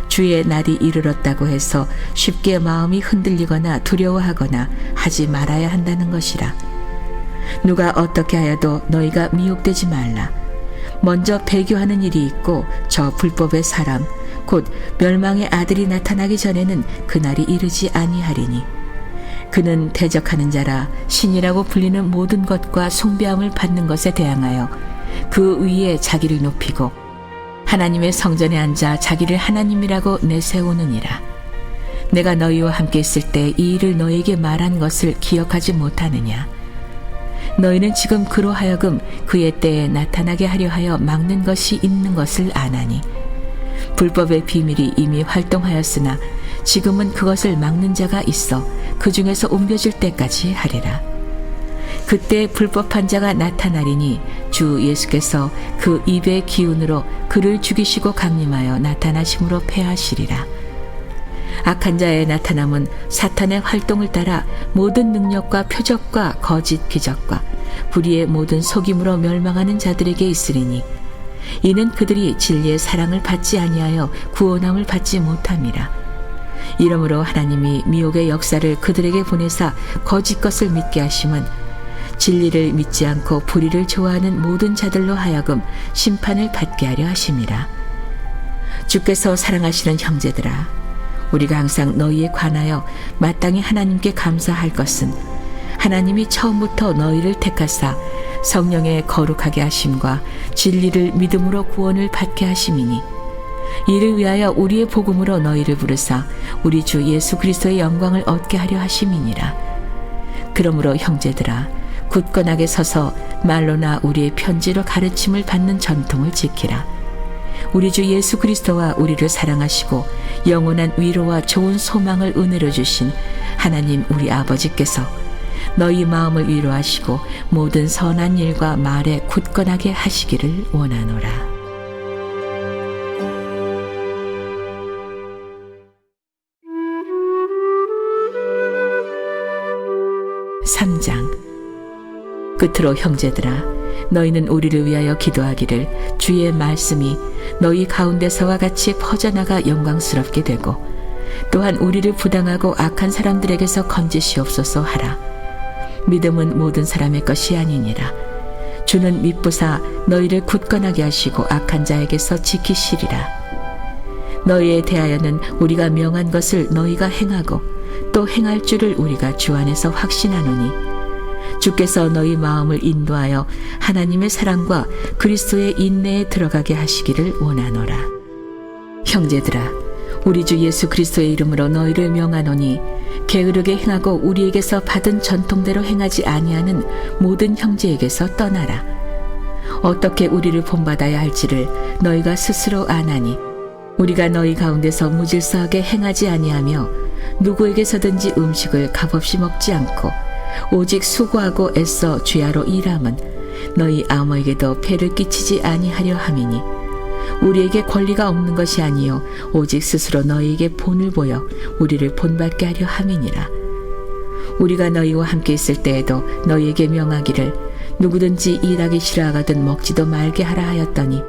주의 날이 이르렀다고 해서 쉽게 마음이 흔들리거나 두려워하거나 하지 말아야 한다는 것이라. 누가 어떻게 하여도 너희가 미혹되지 말라. 먼저 배교하는 일이 있고 저 불법의 사람 곧 멸망의 아들이 나타나기 전에는 그날이 이르지 아니하리니 그는 대적하는 자라 신이라고 불리는 모든 것과 숭배함을 받는 것에 대항하여 그 위에 자기를 높이고 하나님의 성전에 앉아 자기를 하나님이라고 내세우느니라. 내가 너희와 함께 있을 때 이 일을 너희에게 말한 것을 기억하지 못하느냐. 너희는 지금 그로 하여금 그의 때에 나타나게 하려 하여 막는 것이 있는 것을 아나니 불법의 비밀이 이미 활동하였으나 지금은 그것을 막는 자가 있어 그 중에서 옮겨질 때까지 하리라. 그때 불법한 자가 나타나리니 주 예수께서 그 입의 기운으로 그를 죽이시고 강림하여 나타나심으로 패하시리라. 악한 자의 나타남은 사탄의 활동을 따라 모든 능력과 표적과 거짓 기적과 불의의 모든 속임으로 멸망하는 자들에게 있으리니 이는 그들이 진리의 사랑을 받지 아니하여 구원함을 받지 못함이라. 이러므로 하나님이 미혹의 역사를 그들에게 보내사 거짓 것을 믿게 하심은 진리를 믿지 않고 불의를 좋아하는 모든 자들로 하여금 심판을 받게 하려 하심이라. 주께서 사랑하시는 형제들아, 우리가 항상 너희에 관하여 마땅히 하나님께 감사할 것은 하나님이 처음부터 너희를 택하사 성령의 거룩하게 하심과 진리를 믿음으로 구원을 받게 하심이니 이를 위하여 우리의 복음으로 너희를 부르사 우리 주 예수 그리스도의 영광을 얻게 하려 하심이니라. 그러므로 형제들아, 굳건하게 서서 말로나 우리의 편지로 가르침을 받는 전통을 지키라. 우리 주 예수 그리스도와 우리를 사랑하시고 영원한 위로와 좋은 소망을 은혜로 주신 하나님 우리 아버지께서 너희 마음을 위로하시고 모든 선한 일과 말에 굳건하게 하시기를 원하노라. 3장. 끝으로 형제들아, 너희는 우리를 위하여 기도하기를 주의 말씀이 너희 가운데서와 같이 퍼져나가 영광스럽게 되고 또한 우리를 부당하고 악한 사람들에게서 건지시옵소서 하라. 믿음은 모든 사람의 것이 아니니라. 주는 미쁘사 너희를 굳건하게 하시고 악한 자에게서 지키시리라. 너희에 대하여는 우리가 명한 것을 너희가 행하고 또 행할 줄을 우리가 주 안에서 확신하노니 주께서 너희 마음을 인도하여 하나님의 사랑과 그리스도의 인내에 들어가게 하시기를 원하노라. 형제들아, 우리 주 예수 그리스도의 이름으로 너희를 명하노니 게으르게 행하고 우리에게서 받은 전통대로 행하지 아니하는 모든 형제에게서 떠나라. 어떻게 우리를 본받아야 할지를 너희가 스스로 아나니 우리가 너희 가운데서 무질서하게 행하지 아니하며 누구에게서든지 음식을 값없이 먹지 않고 오직 수고하고 애써 주야로 일함은 너희 아무에게도 폐를 끼치지 아니하려 함이니 우리에게 권리가 없는 것이 아니요 오직 스스로 너희에게 본을 보여 우리를 본받게 하려 함이니라. 우리가 너희와 함께 있을 때에도 너희에게 명하기를 누구든지 일하기 싫어하거든 먹지도 말게 하라 하였더니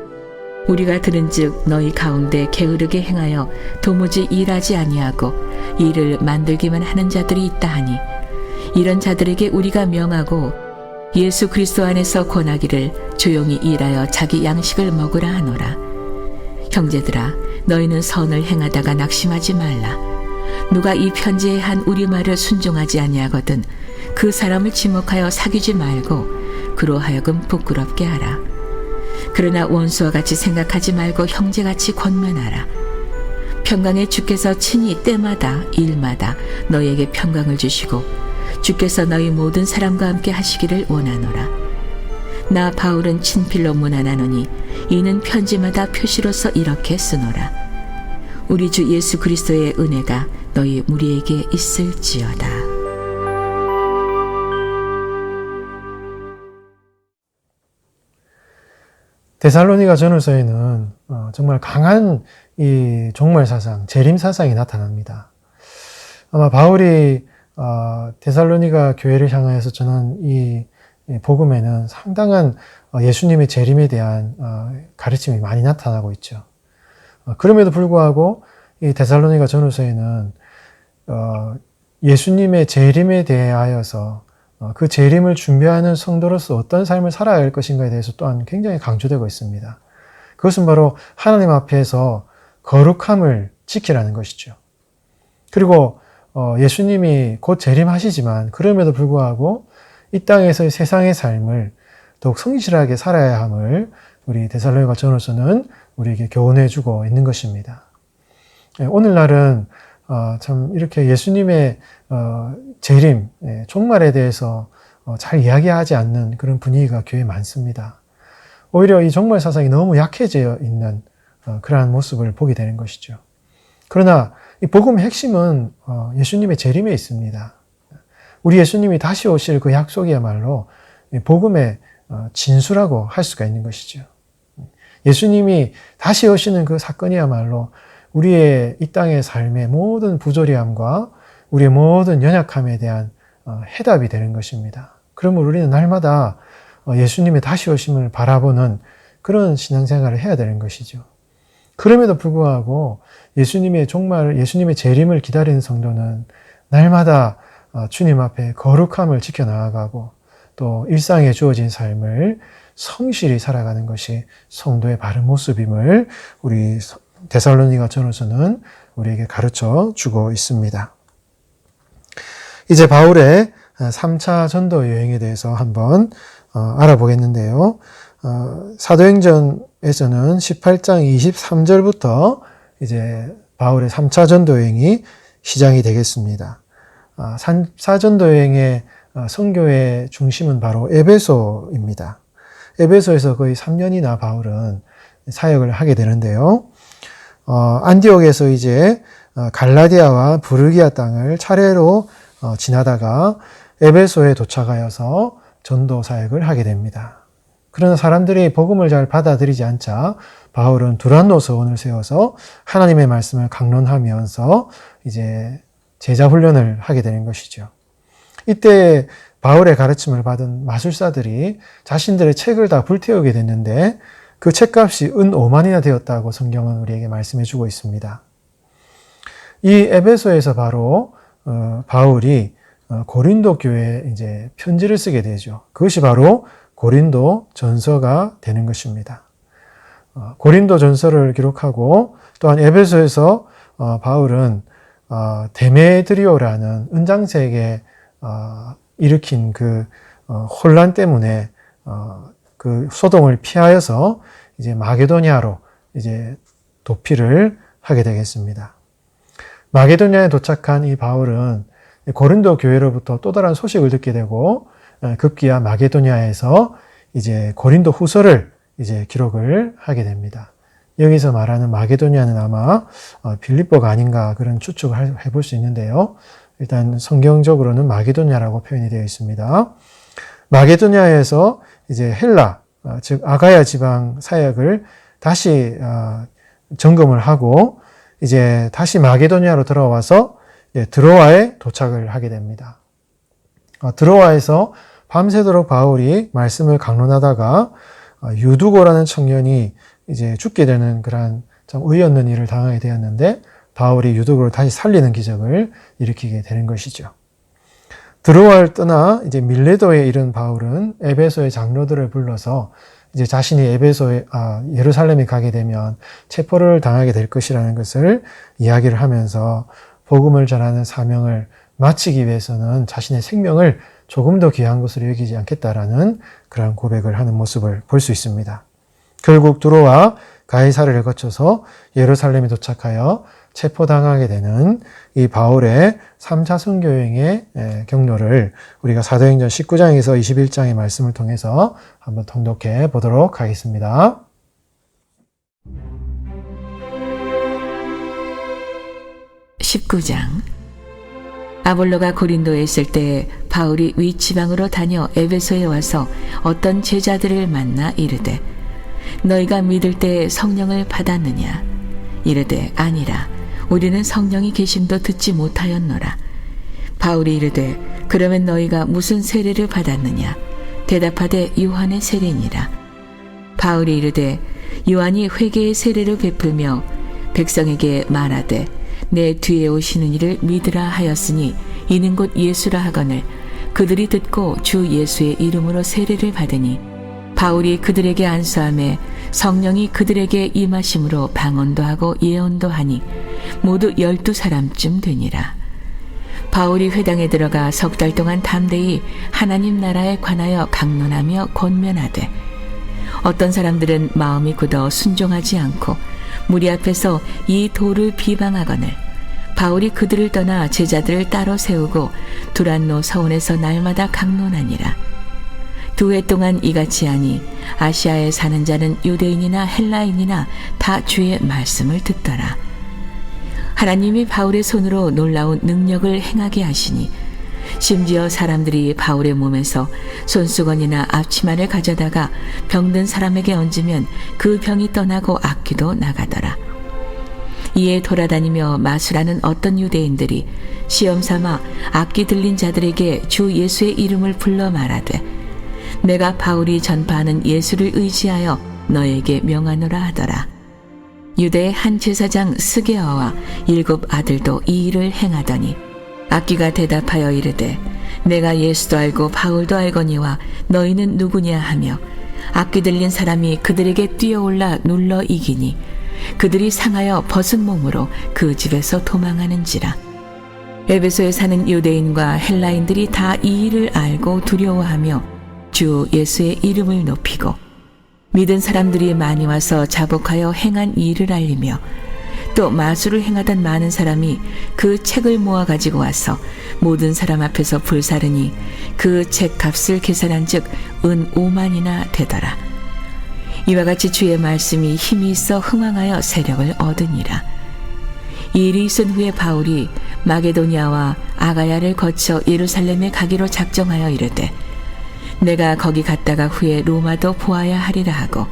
우리가 들은즉 너희 가운데 게으르게 행하여 도무지 일하지 아니하고 일을 만들기만 하는 자들이 있다 하니 이런 자들에게 우리가 명하고 예수 그리스도 안에서 권하기를 조용히 일하여 자기 양식을 먹으라 하노라. 형제들아, 너희는 선을 행하다가 낙심하지 말라. 누가 이 편지에 한 우리 말을 순종하지 아니하거든 그 사람을 지목하여 사귀지 말고 그로 하여금 부끄럽게 하라. 그러나 원수와 같이 생각하지 말고 형제같이 권면하라. 평강의 주께서 친히 때마다 일마다 너희에게 평강을 주시고 주께서 너희 모든 사람과 함께 하시기를 원하노라. 나 바울은 친필로 문안하노니 이는 편지마다 표시로서 이렇게 쓰노라. 우리 주 예수 그리스도의 은혜가 너희 무리에게 있을지어다. 데살로니가 전후서에는 정말 강한 이 종말 사상, 재림 사상이 나타납니다. 아마 바울이 데살로니가 교회를 향하여서 전한 이 복음에는 상당한 예수님의 재림에 대한 가르침이 많이 나타나고 있죠. 그럼에도 불구하고 이 데살로니가 전후서에는 예수님의 재림에 대하여서 그 재림을 준비하는 성도로서 어떤 삶을 살아야 할 것인가에 대해서 또한 굉장히 강조되고 있습니다. 그것은 바로 하나님 앞에서 거룩함을 지키라는 것이죠. 그리고 예수님이 곧 재림하시지만 그럼에도 불구하고 이 땅에서의 세상의 삶을 더욱 성실하게 살아야 함을 우리 데살로니가 전후서는 우리에게 교훈해 주고 있는 것입니다. 오늘날은 참 이렇게 예수님의 재림, 종말에 대해서 잘 이야기하지 않는 그런 분위기가 교회에 많습니다. 오히려 이 종말 사상이 너무 약해져 있는 그러한 모습을 보게 되는 것이죠. 그러나 이 복음의 핵심은 예수님의 재림에 있습니다. 우리 예수님이 다시 오실 그 약속이야말로 복음의 진수라고 할 수가 있는 것이죠. 예수님이 다시 오시는 그 사건이야말로 우리의 이 땅의 삶의 모든 부조리함과 우리의 모든 연약함에 대한 해답이 되는 것입니다. 그러므로 우리는 날마다 예수님의 다시 오심을 바라보는 그런 신앙생활을 해야 되는 것이죠. 그럼에도 불구하고 예수님의 재림을 기다리는 성도는 날마다 주님 앞에 거룩함을 지켜나가고 또 일상에 주어진 삶을 성실히 살아가는 것이 성도의 바른 모습임을 우리 데살로니가 전후서는 우리에게 가르쳐 주고 있습니다. 이제 바울의 3차 전도 여행에 대해서 한번 알아보겠는데요. 사도행전에서는 18장 23절부터 이제 바울의 3차 전도 여행이 시작이 되겠습니다. 3차 전도 여행의 선교의 중심은 바로 에베소입니다. 에베소에서 거의 3년이나 바울은 사역을 하게 되는데요. 안디옥에서 이제 갈라디아와 부르기아 땅을 차례로 지나다가 에베소에 도착하여서 전도 사역을 하게 됩니다. 그러나 사람들이 복음을 잘 받아들이지 않자 바울은 두란노 서원을 세워서 하나님의 말씀을 강론하면서 이제 제자 훈련을 하게 되는 것이죠. 이때 바울의 가르침을 받은 마술사들이 자신들의 책을 다 불태우게 됐는데 그 책값이 은 5만이나 되었다고 성경은 우리에게 말씀해 주고 있습니다. 이 에베소에서 바로 바울이 고린도 교회에 이제 편지를 쓰게 되죠. 그것이 바로 고린도 전서가 되는 것입니다. 고린도 전서를 기록하고 또한 에베소에서 바울은 데메드리오라는 은장색에 일으킨 그 혼란 때문에 그 소동을 피하여서 이제 마게도냐로 이제 도피를 하게 되겠습니다. 마게도냐에 도착한 이 바울은 고린도 교회로부터 또 다른 소식을 듣게 되고 급기야 마게도냐에서 이제 고린도 후서를 이제 기록을 하게 됩니다. 여기서 말하는 마게도냐는 아마 빌립보가 아닌가 그런 추측을 해볼 수 있는데요. 일단 성경적으로는 마게도냐라고 표현이 되어 있습니다. 마게도냐에서 이제 헬라, 즉 아가야 지방 사역을 다시 점검을 하고 이제 다시 마게도냐로 들어와서 드로아에 도착을 하게 됩니다. 드로아에서 밤새도록 바울이 말씀을 강론하다가 유두고라는 청년이 이제 죽게 되는 그런 참 의없는 일을 당하게 되었는데 바울이 유두고를 다시 살리는 기적을 일으키게 되는 것이죠. 드로아를 떠나 이제 밀레도에 이른 바울은 에베소의 장로들을 불러서 이제 자신이 예루살렘에 가게 되면 체포를 당하게 될 것이라는 것을 이야기를 하면서 복음을 전하는 사명을 마치기 위해서는 자신의 생명을 조금 더 귀한 것으로 여기지 않겠다라는 그런 고백을 하는 모습을 볼 수 있습니다. 결국 드로아 가이사랴를 거쳐서 예루살렘에 도착하여 체포당하게 되는 이 바울의 3차 선교 여행의 경로를 우리가 사도행전 19장에서 21장의 말씀을 통해서 한번 통독해 보도록 하겠습니다. (19장) 아볼로가 고린도에 있을 때 바울이 위지방으로 다녀 에베소에 와서 어떤 제자들을 만나 이르되 너희가 믿을 때 성령을 받았느냐? 이르되 아니라 우리는 성령이 계심도 듣지 못하였노라. 바울이 이르되 그러면 너희가 무슨 세례를 받았느냐? 대답하되 요한의 세례니라. 바울이 이르되 요한이 회개의 세례를 베풀며 백성에게 말하되 내 뒤에 오시는 이를 믿으라 하였으니 이는 곧 예수라 하거늘 그들이 듣고 주 예수의 이름으로 세례를 받으니 바울이 그들에게 안수하매 성령이 그들에게 임하심으로 방언도 하고 예언도 하니 모두 12사람쯤 되니라. 바울이 회당에 들어가 3달 동안 담대히 하나님 나라에 관하여 강론하며 권면하되 어떤 사람들은 마음이 굳어 순종하지 않고 무리 앞에서 이 도를 비방하거늘 바울이 그들을 떠나 제자들을 따로 세우고 두란노 서원에서 날마다 강론하니라. 2해 동안 이같이 하니 아시아에 사는 자는 유대인이나 헬라인이나 다 주의 말씀을 듣더라. 하나님이 바울의 손으로 놀라운 능력을 행하게 하시니 심지어 사람들이 바울의 몸에서 손수건이나 앞치마를 가져다가 병든 사람에게 얹으면 그 병이 떠나고 악귀도 나가더라. 이에 돌아다니며 마술하는 어떤 유대인들이 시험삼아 악귀 들린 자들에게 주 예수의 이름을 불러 말하되 내가 바울이 전파하는 예수를 의지하여 너에게 명하노라 하더라. 유대의 한 제사장 스게어와 7 아들도 이 일을 행하더니 악귀가 대답하여 이르되 내가 예수도 알고 바울도 알거니와 너희는 누구냐 하며 악귀 들린 사람이 그들에게 뛰어올라 눌러 이기니 그들이 상하여 벗은 몸으로 그 집에서 도망하는지라. 에베소에 사는 유대인과 헬라인들이 다 이 일을 알고 두려워하며 주 예수의 이름을 높이고 믿은 사람들이 많이 와서 자복하여 행한 일을 알리며 또 마술을 행하던 많은 사람이 그 책을 모아 가지고 와서 모든 사람 앞에서 불사르니 그 책 값을 계산한 즉 은 5만이나 되더라. 이와 같이 주의 말씀이 힘이 있어 흥왕하여 세력을 얻으니라. 이 일이 있은 후에 바울이 마게도니아와 아가야를 거쳐 예루살렘에 가기로 작정하여 이르되 내가 거기 갔다가 후에 로마도 보아야 하리라 하고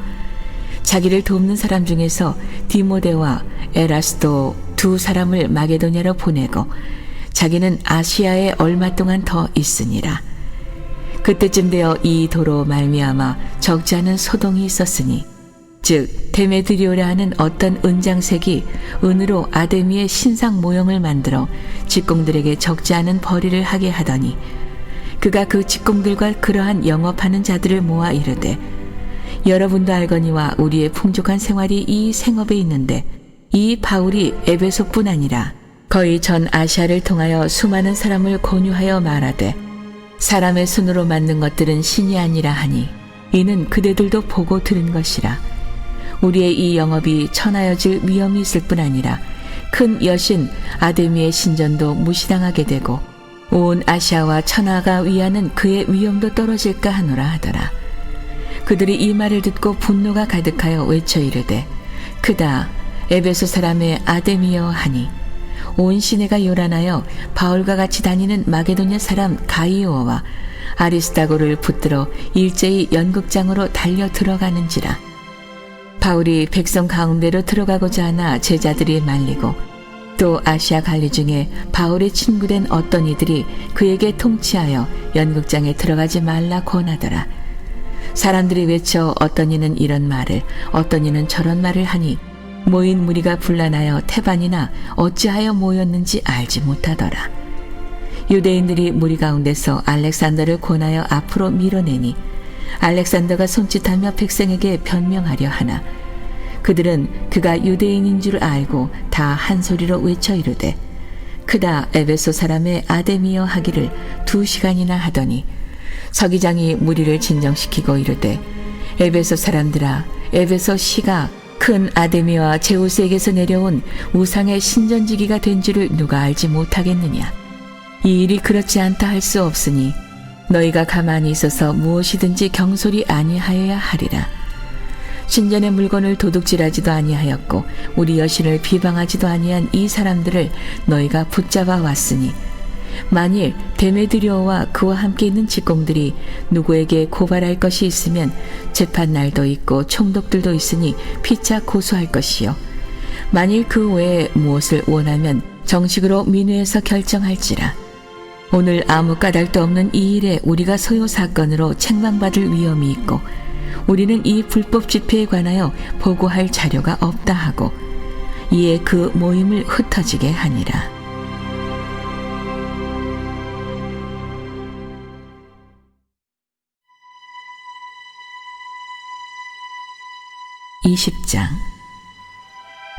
자기를 돕는 사람 중에서 디모데와 에라스도 2 사람을 마게도냐로 보내고 자기는 아시아에 얼마 동안 더 있으니라. 그때쯤 되어 이 도로 말미암아 적지 않은 소동이 있었으니 즉 데메드리오라 하는 어떤 은장색이 은으로 아데미의 신상 모형을 만들어 직공들에게 적지 않은 벌이를 하게 하더니 그가 그 직공들과 그러한 영업하는 자들을 모아 이르되 여러분도 알거니와 우리의 풍족한 생활이 이 생업에 있는데 이 바울이 에베소뿐 아니라 거의 전 아시아를 통하여 수많은 사람을 권유하여 말하되 사람의 손으로 만든 것들은 신이 아니라 하니 이는 그대들도 보고 들은 것이라. 우리의 이 영업이 천하여질 위험이 있을 뿐 아니라 큰 여신 아데미의 신전도 무시당하게 되고 온 아시아와 천하가 위하는 그의 위엄도 떨어질까 하노라 하더라. 그들이 이 말을 듣고 분노가 가득하여 외쳐 이르되 크다 에베소 사람의 아데미여 하니 온 시내가 요란하여 바울과 같이 다니는 마게도냐 사람 가이오와 아리스다고를 붙들어 일제히 연극장으로 달려 들어가는지라. 바울이 백성 가운데로 들어가고자 하나 제자들이 말리고 또 아시아 관리 중에 바울의 친구된 어떤 이들이 그에게 통치하여 연극장에 들어가지 말라 권하더라. 사람들이 외쳐 어떤 이는 이런 말을 어떤 이는 저런 말을 하니 모인 무리가 분란하여 태반이나 어찌하여 모였는지 알지 못하더라. 유대인들이 무리 가운데서 알렉산더를 권하여 앞으로 밀어내니 알렉산더가 손짓하며 백성에게 변명하려 하나 그들은 그가 유대인인 줄 알고 다 한 소리로 외쳐 이르되 크다 에베소 사람의 아데미여 하기를 2시간이나 하더니 서기장이 무리를 진정시키고 이르되 에베소 사람들아 에베소 시가 큰 아데미와 제우스에게서 내려온 우상의 신전지기가 된 줄을 누가 알지 못하겠느냐. 이 일이 그렇지 않다 할 수 없으니 너희가 가만히 있어서 무엇이든지 경솔이 아니하여야 하리라. 신전의 물건을 도둑질하지도 아니하였고 우리 여신을 비방하지도 아니한 이 사람들을 너희가 붙잡아 왔으니 만일 데메드리오와 그와 함께 있는 직공들이 누구에게 고발할 것이 있으면 재판날도 있고 총독들도 있으니 피차 고소할 것이요 만일 그 외에 무엇을 원하면 정식으로 민회에서 결정할지라. 오늘 아무 까닭도 없는 이 일에 우리가 소요 사건으로 책망받을 위험이 있고 우리는 이 불법 집회에 관하여 보고할 자료가 없다 하고 이에 그 모임을 흩어지게 하니라. 20장.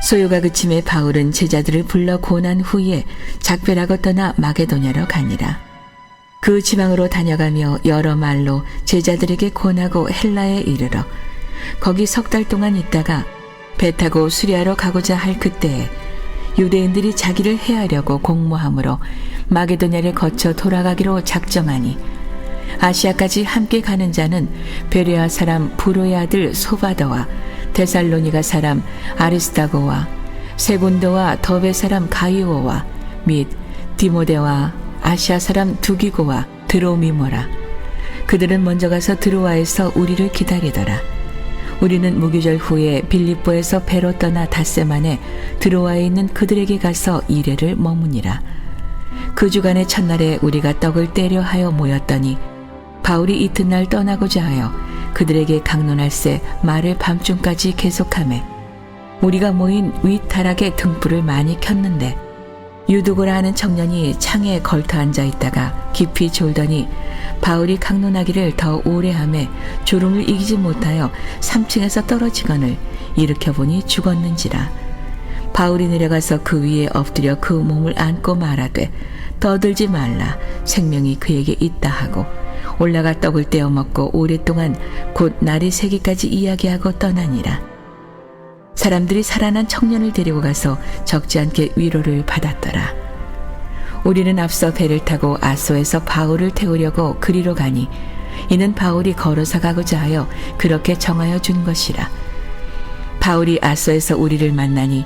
소요가 그침에 바울은 제자들을 불러 고난 후에 작별하고 떠나 마게도냐로 가니라. 그 지방으로 다녀가며 여러 말로 제자들에게 권하고 헬라에 이르러 거기 석 달 동안 있다가 배 타고 수리하러 가고자 할 그때에 유대인들이 자기를 해하려고 공모함으로 마게도냐를 거쳐 돌아가기로 작정하니 아시아까지 함께 가는 자는 베레아 사람 부로의 아들 소바더와 데살로니가 사람 아리스다고와 세군도와 더베 사람 가이오와 및 디모데와 아시아 사람 두기고와 드로미모라. 그들은 먼저 가서 드로아에서 우리를 기다리더라. 우리는 무교절 후에 빌립보에서 배로 떠나 닷새만에 드로아에 있는 그들에게 가서 이레를 머무니라. 그 주간의 첫날에 우리가 떡을 떼려 하여 모였더니 바울이 이튿날 떠나고자 하여 그들에게 강론할새 말을 밤중까지 계속하매 우리가 모인 윗타락에 등불을 많이 켰는데 유두고라 하는 청년이 창에 걸터 앉아 있다가 깊이 졸더니 바울이 강론하기를 더 오래 하매 졸음을 이기지 못하여 3층에서 떨어지거늘 일으켜보니 죽었는지라. 바울이 내려가서 그 위에 엎드려 그 몸을 안고 말하되 떠들지 말라, 생명이 그에게 있다 하고 올라가 떡을 떼어 먹고 오랫동안 곧 날이 새기까지 이야기하고 떠나니라. 사람들이 살아난 청년을 데리고 가서 적지 않게 위로를 받았더라. 우리는 앞서 배를 타고 아소에서 바울을 태우려고 그리로 가니 이는 바울이 걸어서 가고자 하여 그렇게 정하여 준 것이라. 바울이 아소에서 우리를 만나니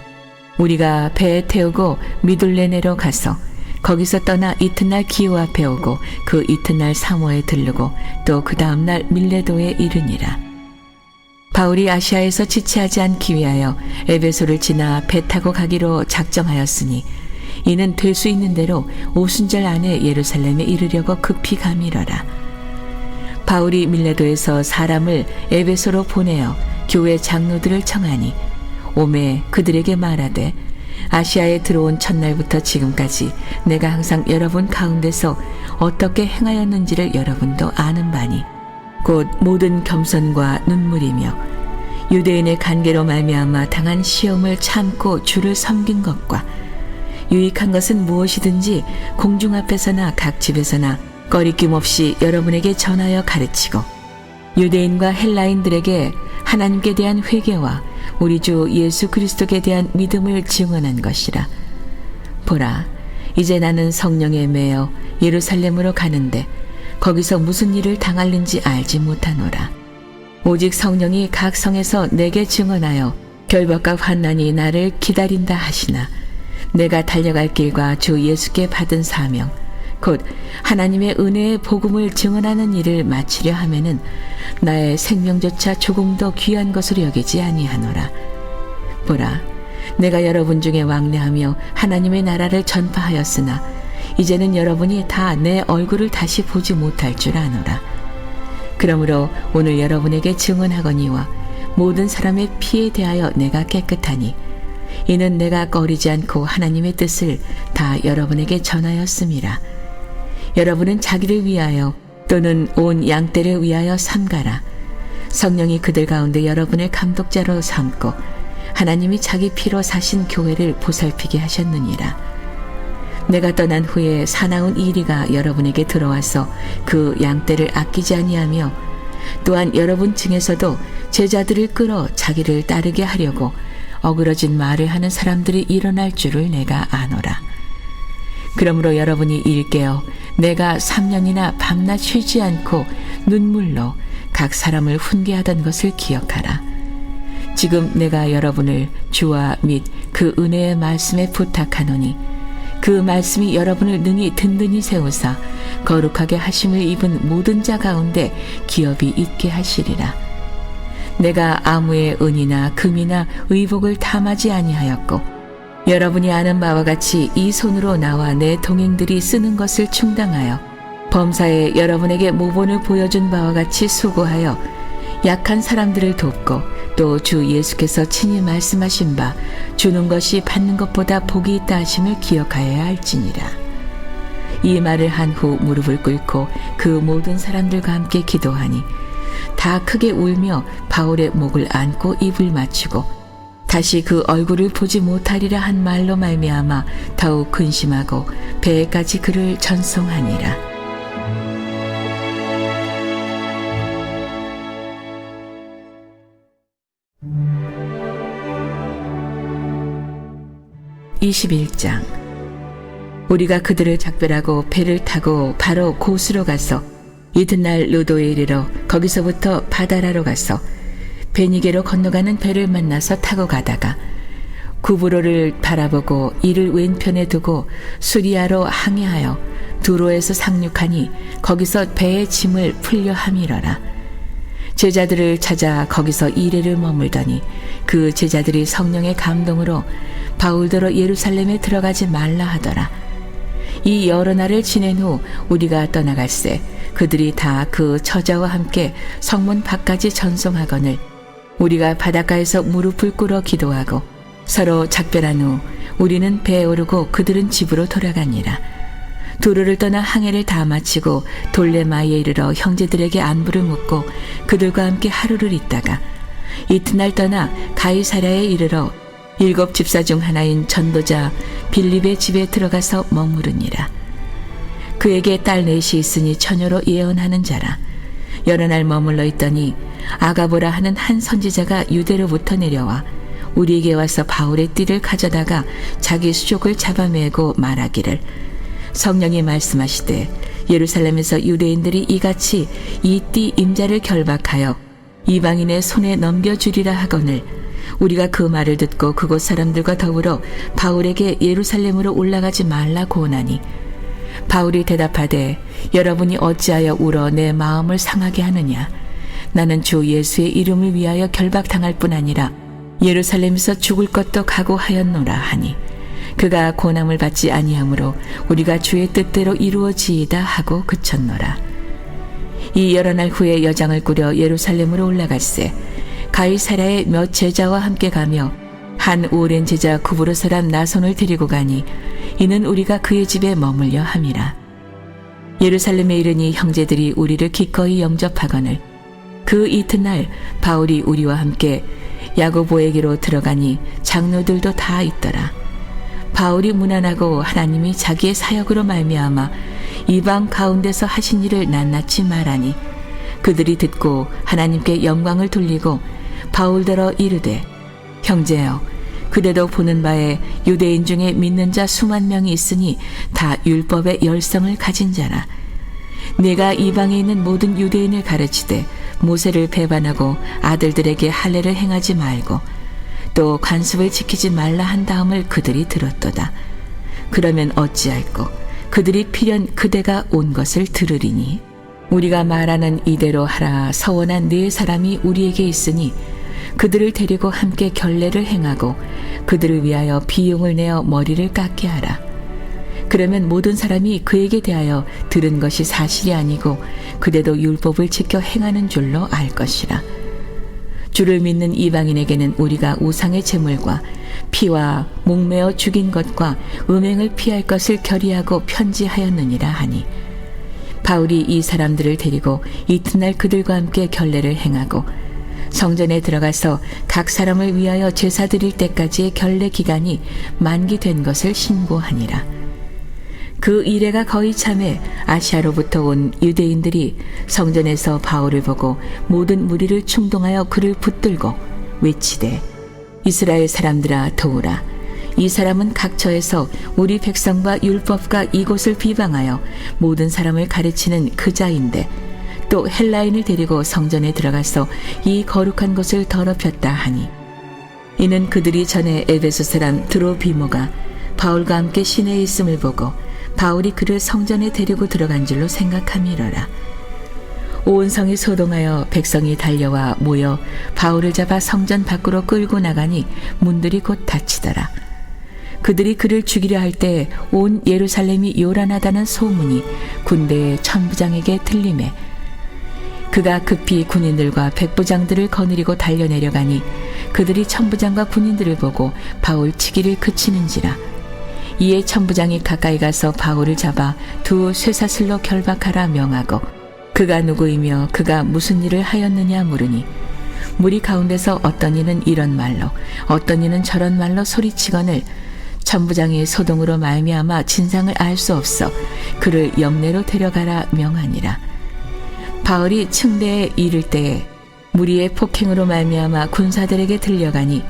우리가 배에 태우고 미둘레네로 가서 거기서 떠나 이튿날 기호 앞에 오고 그 이튿날 사모에 들르고 또 그 다음날 밀레도에 이르니라. 바울이 아시아에서 지체하지 않기 위하여 에베소를 지나 배 타고 가기로 작정하였으니 이는 될 수 있는 대로 오순절 안에 예루살렘에 이르려고 급히 가미러라. 바울이 밀레도에서 사람을 에베소로 보내어 교회 장로들을 청하니 오매 그들에게 말하되 아시아에 들어온 첫날부터 지금까지 내가 항상 여러분 가운데서 어떻게 행하였는지를 여러분도 아는 바니 곧 모든 겸손과 눈물이며 유대인의 관계로 말미암아 당한 시험을 참고 주를 섬긴 것과 유익한 것은 무엇이든지 공중 앞에서나 각 집에서나 꺼리낌 없이 여러분에게 전하여 가르치고 유대인과 헬라인들에게 하나님께 대한 회개와 우리 주 예수 그리스도께 대한 믿음을 증언한 것이라. 보라, 이제 나는 성령에 매여 예루살렘으로 가는데 거기서 무슨 일을 당할는지 알지 못하노라. 오직 성령이 각 성에서 내게 증언하여 결박과 환난이 나를 기다린다 하시나 내가 달려갈 길과 주 예수께 받은 사명 곧 하나님의 은혜의 복음을 증언하는 일을 마치려 하면은 나의 생명조차 조금 더 귀한 것으로 여기지 아니하노라. 보라, 내가 여러분 중에 왕래하며 하나님의 나라를 전파하였으나 이제는 여러분이 다 내 얼굴을 다시 보지 못할 줄 아노라. 그러므로 오늘 여러분에게 증언하거니와 모든 사람의 피에 대하여 내가 깨끗하니 이는 내가 꺼리지 않고 하나님의 뜻을 다 여러분에게 전하였음이라. 여러분은 자기를 위하여 또는 온 양떼를 위하여 삼가라. 성령이 그들 가운데 여러분을 감독자로 삼고 하나님이 자기 피로 사신 교회를 보살피게 하셨느니라. 내가 떠난 후에 사나운 이리가 여러분에게 들어와서 그 양떼를 아끼지 아니하며 또한 여러분 중에서도 제자들을 끌어 자기를 따르게 하려고 어그러진 말을 하는 사람들이 일어날 줄을 내가 아노라. 그러므로 여러분이 일깨어 내가 3년이나 밤낮 쉬지 않고 눈물로 각 사람을 훈계하던 것을 기억하라. 지금 내가 여러분을 주와 및 그 은혜의 말씀에 부탁하노니 그 말씀이 여러분을 능히 든든히 세우사 거룩하게 하심을 입은 모든 자 가운데 기업이 있게 하시리라. 내가 아무의 은이나 금이나 의복을 탐하지 아니하였고 여러분이 아는 바와 같이 이 손으로 나와 내 동행들이 쓰는 것을 충당하여 범사에 여러분에게 모본을 보여준 바와 같이 수고하여 약한 사람들을 돕고 또 주 예수께서 친히 말씀하신 바 주는 것이 받는 것보다 복이 있다 하심을 기억하여야 할지니라. 이 말을 한 후 무릎을 꿇고 그 모든 사람들과 함께 기도하니 다 크게 울며 바울의 목을 안고 입을 맞추고 다시 그 얼굴을 보지 못하리라 한 말로 말미암아 더욱 근심하고 배에까지 그를 전송하니라. (21장) 우리가 그들을 작별하고 배를 타고 바로 고스로 가서 이튿날 루도에 이르러 거기서부터 바다라로 가서 베니게로 건너가는 배를 만나서 타고 가다가 구브로를 바라보고 이를 왼편에 두고 수리아로 항해하여 두로에서 상륙하니 거기서 배의 짐을 풀려 함이러라. 제자들을 찾아 거기서 이레를 머물더니 그 제자들이 성령의 감동으로 바울더러 예루살렘에 들어가지 말라 하더라. 이 여러 날을 지낸 후 우리가 떠나갈새 그들이 다 그 처자와 함께 성문 밖까지 전송하거늘 우리가 바닷가에서 무릎을 꿇어 기도하고 서로 작별한 후 우리는 배에 오르고 그들은 집으로 돌아가니라. 두로를 떠나 항해를 다 마치고 돌레마이에 이르러 형제들에게 안부를 묻고 그들과 함께 하루를 있다가 이튿날 떠나 가이사랴에 이르러 7 집사 중 하나인 전도자 빌립의 집에 들어가서 머무르니라. 그에게 딸 넷이 있으니 처녀로 예언하는 자라. 여러 날 머물러 있더니 아가보라 하는 한 선지자가 유대로부터 내려와 우리에게 와서 바울의 띠를 가져다가 자기 수족을 잡아매고 말하기를 성령이 말씀하시되 예루살렘에서 유대인들이 이같이 이 띠 임자를 결박하여 이방인의 손에 넘겨주리라 하거늘 우리가 그 말을 듣고 그곳 사람들과 더불어 바울에게 예루살렘으로 올라가지 말라 고하니 바울이 대답하되 여러분이 어찌하여 울어 내 마음을 상하게 하느냐. 나는 주 예수의 이름을 위하여 결박당할 뿐 아니라 예루살렘에서 죽을 것도 각오하였노라 하니 그가 고난을 받지 아니하므로 우리가 주의 뜻대로 이루어지이다 하고 그쳤노라. 이 여러 날 후에 여장을 꾸려 예루살렘으로 올라갈새 가이사랴에 몇 제자와 함께 가며 한 오랜 제자 구브로 사람 나손을 데리고 가니 이는 우리가 그의 집에 머물려 함이라. 예루살렘에 이르니 형제들이 우리를 기꺼이 영접하거늘 그 이튿날 바울이 우리와 함께 야고보에게로 들어가니 장로들도 다 있더라. 바울이 문안하고 하나님이 자기의 사역으로 말미암아 이방 가운데서 하신 일을 낱낱이 말하니 그들이 듣고 하나님께 영광을 돌리고 바울더러 이르되 형제여 그대도 보는 바에 유대인 중에 믿는 자 수만 명이 있으니 다 율법의 열성을 가진 자라. 내가 이방에 있는 모든 유대인을 가르치되 모세를 배반하고 아들들에게 할례를 행하지 말고 또 관습을 지키지 말라 한 다음을 그들이 들었도다. 그러면 어찌할꼬 그들이 필연 그대가 온 것을 들으리니 우리가 말하는 이대로 하라 서원한 네 사람이 우리에게 있으니 그들을 데리고 함께 결례를 행하고 그들을 위하여 비용을 내어 머리를 깎게 하라. 그러면 모든 사람이 그에게 대하여 들은 것이 사실이 아니고 그대도 율법을 지켜 행하는 줄로 알 것이라. 주를 믿는 이방인에게는 우리가 우상의 제물과 피와 목매어 죽인 것과 음행을 피할 것을 결의하고 편지하였느니라 하니 바울이 이 사람들을 데리고 이튿날 그들과 함께 결례를 행하고 성전에 들어가서 각 사람을 위하여 제사 드릴 때까지의 결례 기간이 만기된 것을 신고하니라. 그 이래가 거의 참에 아시아로부터 온 유대인들이 성전에서 바울을 보고 모든 무리를 충동하여 그를 붙들고 외치되 이스라엘 사람들아 도우라. 이 사람은 각처에서 우리 백성과 율법과 이곳을 비방하여 모든 사람을 가르치는 그 자인데 또 헬라인을 데리고 성전에 들어가서 이 거룩한 곳을 더럽혔다 하니 이는 그들이 전에 에베소 사람 드로비모가 바울과 함께 시내에 있음을 보고 바울이 그를 성전에 데리고 들어간 줄로 생각함이러라. 온 성이 소동하여 백성이 달려와 모여 바울을 잡아 성전 밖으로 끌고 나가니 문들이 곧 닫히더라. 그들이 그를 죽이려 할 때 온 예루살렘이 요란하다는 소문이 군대의 천부장에게 들리매 그가 급히 군인들과 백부장들을 거느리고 달려내려가니 그들이 천부장과 군인들을 보고 바울 치기를 그치는지라. 이에 천부장이 가까이 가서 바울을 잡아 두 쇠사슬로 결박하라 명하고 그가 누구이며 그가 무슨 일을 하였느냐 물으니 무리 가운데서 어떤 이는 이런 말로 어떤 이는 저런 말로 소리치거늘 천부장이 소동으로 말미암아 진상을 알 수 없어 그를 영내로 데려가라 명하니라. 바울이 층대에 이를 때에 무리의 폭행으로 말미암아 군사들에게 들려가니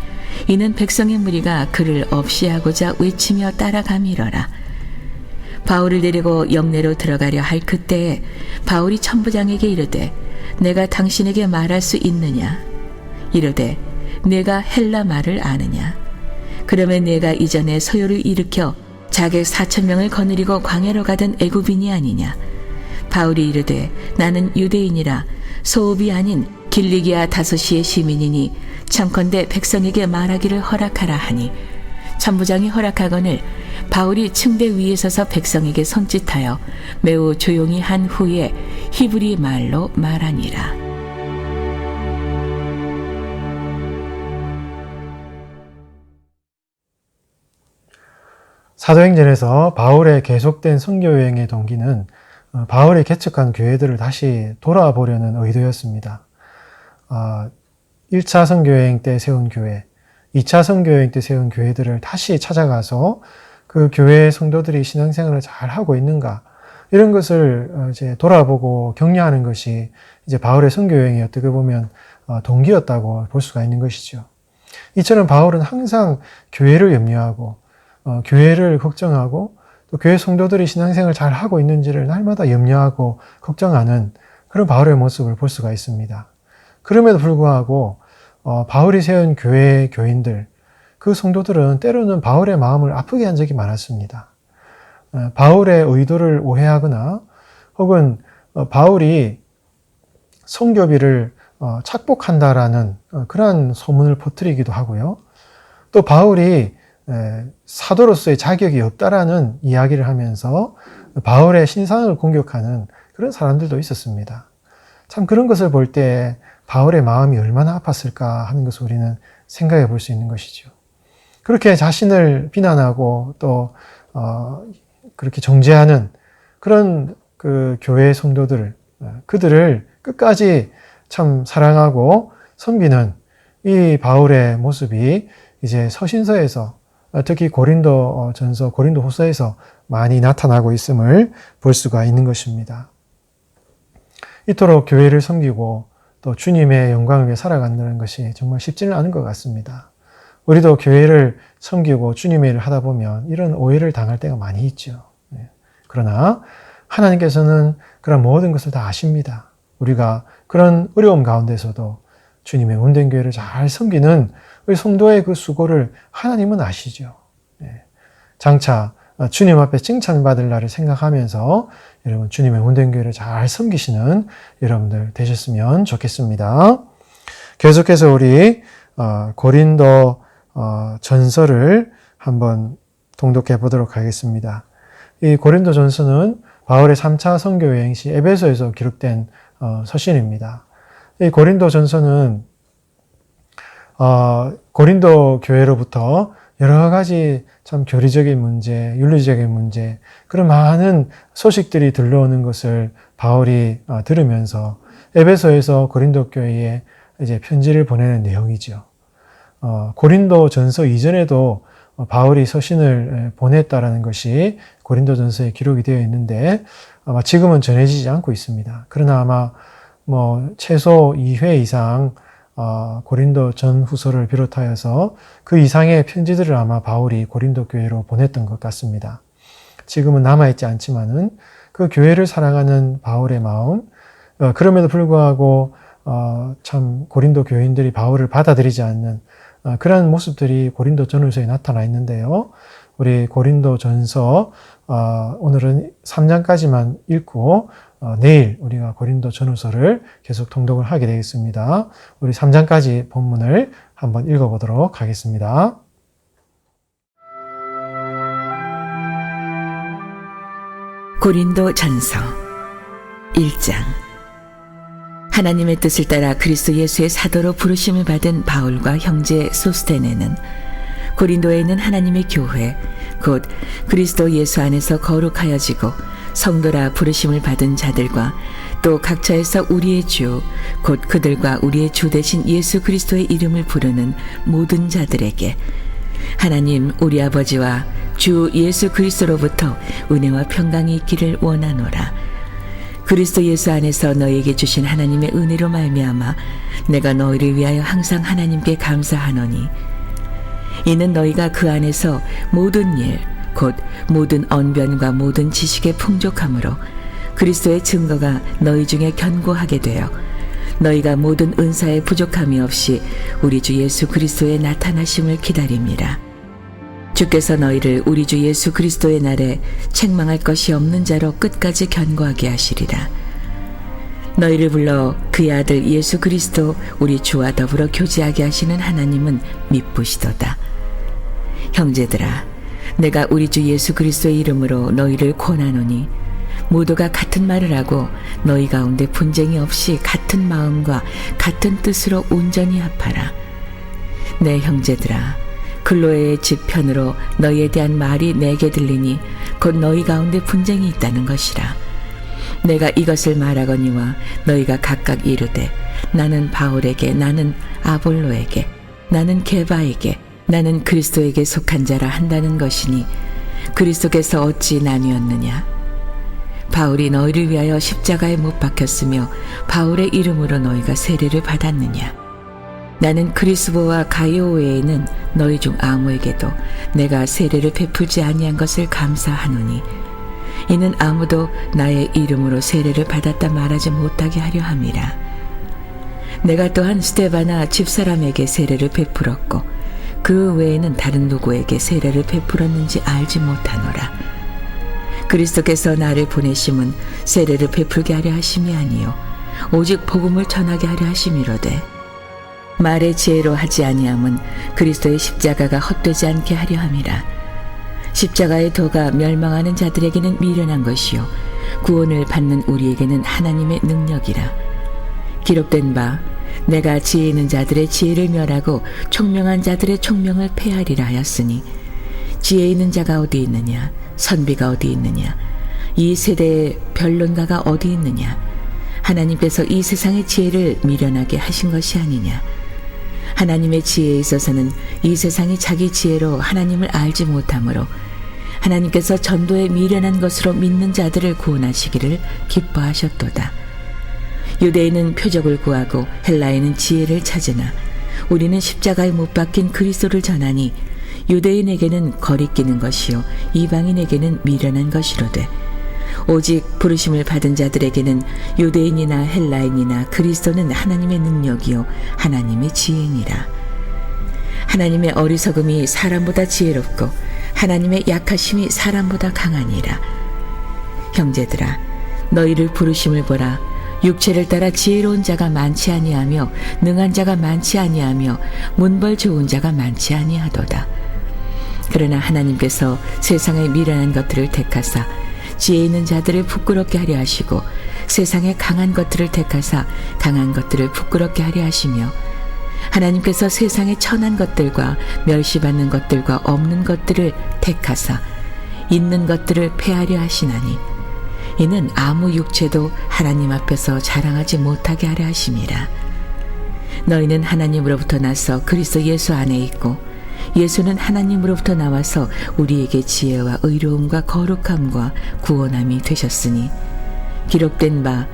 이는 백성의 무리가 그를 없이하고자 외치며 따라가미러라. 바울을 데리고 영내로 들어가려 할 그때에 바울이 천부장에게 이르되 내가 당신에게 말할 수 있느냐? 이르되 내가 헬라 말을 아느냐? 그러면 내가 이전에 소요를 일으켜 자객 4,000명을 거느리고 광야로 가던 애굽인이 아니냐? 바울이 이르되 나는 유대인이라 소읍이 아닌 길리기아 다소시의 시민이니 청컨대 백성에게 말하기를 허락하라 하니 천부장이 허락하거늘 바울이 층대 위에 서서 백성에게 손짓하여 매우 조용히 한 후에 히브리 말로 말하니라. 사도행전에서 바울의 계속된 선교 여행의 동기는 바울이 개척한 교회들을 다시 돌아보려는 의도였습니다. 1차 선교여행 때 세운 교회, 2차 선교여행 때 세운 교회들을 다시 찾아가서 그 교회의 성도들이 신앙생활을 잘 하고 있는가, 이런 것을 이제 돌아보고 격려하는 것이 이제 바울의 선교여행이 어떻게 보면 동기였다고 볼 수가 있는 것이죠. 이처럼 바울은 항상 교회를 염려하고 교회를 걱정하고 또 교회 성도들이 신앙생활을 잘 하고 있는지를 날마다 염려하고 걱정하는 그런 바울의 모습을 볼 수가 있습니다. 그럼에도 불구하고 바울이 세운 교회의 교인들, 그 성도들은 때로는 바울의 마음을 아프게 한 적이 많았습니다. 바울의 의도를 오해하거나 혹은 바울이 선교비를 착복한다라는 그러한 소문을 퍼뜨리기도 하고요. 또 바울이 사도로서의 자격이 없다라는 이야기를 하면서 바울의 신상을 공격하는 그런 사람들도 있었습니다. 참 그런 것을 볼 때 바울의 마음이 얼마나 아팠을까 하는 것을 우리는 생각해 볼 수 있는 것이죠. 그렇게 자신을 비난하고 또 그렇게 정죄하는 그런 그 교회의 성도들을, 그들을 끝까지 참 사랑하고 섬기는 이 바울의 모습이 이제 서신서에서, 특히 고린도 전서, 고린도 후서에서 많이 나타나고 있음을 볼 수가 있는 것입니다. 이토록 교회를 섬기고 또 주님의 영광을 위해 살아간다는 것이 정말 쉽지는 않은 것 같습니다. 우리도 교회를 섬기고 주님의 일을 하다 보면 이런 오해를 당할 때가 많이 있죠. 그러나 하나님께서는 그런 모든 것을 다 아십니다. 우리가 그런 어려움 가운데서도 주님의 운된 교회를 잘 섬기는 우리 성도의 그 수고를 하나님은 아시죠. 장차 주님 앞에 칭찬받을 날을 생각하면서 여러분 주님의 운된 교회를 잘 섬기시는 여러분들 되셨으면 좋겠습니다. 계속해서 우리 고린도 전서를 한번 통독해 보도록 하겠습니다. 이 고린도 전서는 바울의 3차 선교 여행 시 에베소에서 기록된 서신입니다. 이 고린도 전서는 고린도 교회로부터 여러 가지 참 교리적인 문제, 윤리적인 문제, 그런 많은 소식들이 들려오는 것을 바울이 들으면서 에베소에서 고린도 교회에 이제 편지를 보내는 내용이죠. 고린도 전서 이전에도 바울이 서신을 보냈다라는 것이 고린도 전서에 기록이 되어 있는데 아마 지금은 전해지지 않고 있습니다. 그러나 아마 최소 2회 이상 고린도 전후서를 비롯하여서 그 이상의 편지들을 아마 바울이 고린도 교회로 보냈던 것 같습니다. 지금은 남아있지 않지만은 그 교회를 사랑하는 바울의 마음, 그럼에도 불구하고 참 고린도 교인들이 바울을 받아들이지 않는 그런 모습들이 고린도 전후서에 나타나 있는데요. 우리 고린도 전서 오늘은 3장까지만 읽고 내일 우리가 고린도 전후서를 계속 통독을 하게 되겠습니다. 우리 3장까지 본문을 한번 읽어보도록 하겠습니다. 고린도 전서 1장. 하나님의 뜻을 따라 그리스도 예수의 사도로 부르심을 받은 바울과 형제 소스테네는 고린도에 있는 하나님의 교회 곧 그리스도 예수 안에서 거룩하여지고 성도라 부르심을 받은 자들과 또 각처에서 우리의 주 곧 그들과 우리의 주 되신 예수 그리스도의 이름을 부르는 모든 자들에게 하나님 우리 아버지와 주 예수 그리스도로부터 은혜와 평강이 있기를 원하노라. 그리스도 예수 안에서 너희에게 주신 하나님의 은혜로 말미암아 내가 너희를 위하여 항상 하나님께 감사하노니 이는 너희가 그 안에서 모든 일 곧 모든 언변과 모든 지식의 풍족함으로 그리스도의 증거가 너희 중에 견고하게 되어 너희가 모든 은사의 부족함이 없이 우리 주 예수 그리스도의 나타나심을 기다립니다. 주께서 너희를 우리 주 예수 그리스도의 날에 책망할 것이 없는 자로 끝까지 견고하게 하시리라. 너희를 불러 그의 아들 예수 그리스도 우리 주와 더불어 교제하게 하시는 하나님은 미쁘시도다. 형제들아, 내가 우리 주 예수 그리스도의 이름으로 너희를 권하노니 모두가 같은 말을 하고 너희 가운데 분쟁이 없이 같은 마음과 같은 뜻으로 온전히 합하라. 내 형제들아, 글로에의 집 편으로 너희에 대한 말이 내게 들리니 곧 너희 가운데 분쟁이 있다는 것이라. 내가 이것을 말하거니와 너희가 각각 이르되 나는 바울에게, 나는 아볼로에게, 나는 게바에게, 나는 그리스도에게 속한 자라 한다는 것이니 그리스도께서 어찌 나뉘었느냐? 바울이 너희를 위하여 십자가에 못 박혔으며 바울의 이름으로 너희가 세례를 받았느냐? 나는 크리스보와 가이오 외에는 너희 중 아무에게도 내가 세례를 베풀지 아니한 것을 감사하노니 이는 아무도 나의 이름으로 세례를 받았다 말하지 못하게 하려 함이라. 내가 또한 스데바나 집사람에게 세례를 베풀었고 그 외에는 다른 누구에게 세례를 베풀었는지 알지 못하노라. 그리스도께서 나를 보내심은 세례를 베풀게 하려 하심이 아니요 오직 복음을 전하게 하려 하심이로되 말의 지혜로 하지 아니함은 그리스도의 십자가가 헛되지 않게 하려 함이라. 십자가의 도가 멸망하는 자들에게는 미련한 것이요 구원을 받는 우리에게는 하나님의 능력이라. 기록된 바 내가 지혜 있는 자들의 지혜를 멸하고 총명한 자들의 총명을 폐하리라 하였으니 지혜 있는 자가 어디 있느냐? 선비가 어디 있느냐? 이 세대의 변론가가 어디 있느냐? 하나님께서 이 세상의 지혜를 미련하게 하신 것이 아니냐? 하나님의 지혜에 있어서는 이 세상이 자기 지혜로 하나님을 알지 못하므로 하나님께서 전도에 미련한 것으로 믿는 자들을 구원하시기를 기뻐하셨도다. 유대인은 표적을 구하고 헬라인은 지혜를 찾으나 우리는 십자가에 못 박힌 그리스도를 전하니 유대인에게는 거리끼는 것이요 이방인에게는 미련한 것이로되 오직 부르심을 받은 자들에게는 유대인이나 헬라인이나 그리스도는 하나님의 능력이요 하나님의 지혜니라. 하나님의 어리석음이 사람보다 지혜롭고 하나님의 약하심이 사람보다 강하니라. 형제들아, 너희를 부르심을 보라. 육체를 따라 지혜로운 자가 많지 아니하며 능한 자가 많지 아니하며 문벌 좋은 자가 많지 아니하도다. 그러나 하나님께서 세상의 미련한 것들을 택하사 지혜 있는 자들을 부끄럽게 하려 하시고 세상의 강한 것들을 택하사 강한 것들을 부끄럽게 하려 하시며 하나님께서 세상의 천한 것들과 멸시받는 것들과 없는 것들을 택하사 있는 것들을 폐하려 하시나니 이는 아무 육체도 하나님 앞에서 자랑하지 못하게 하려 하심이라. 너희는 하나님으로부터 나서 그리스도 예수 안에 있고 예수는 하나님으로부터 나와서 우리에게 지혜와 의로움과 거룩함과 구원함이 되셨으니 기록된 바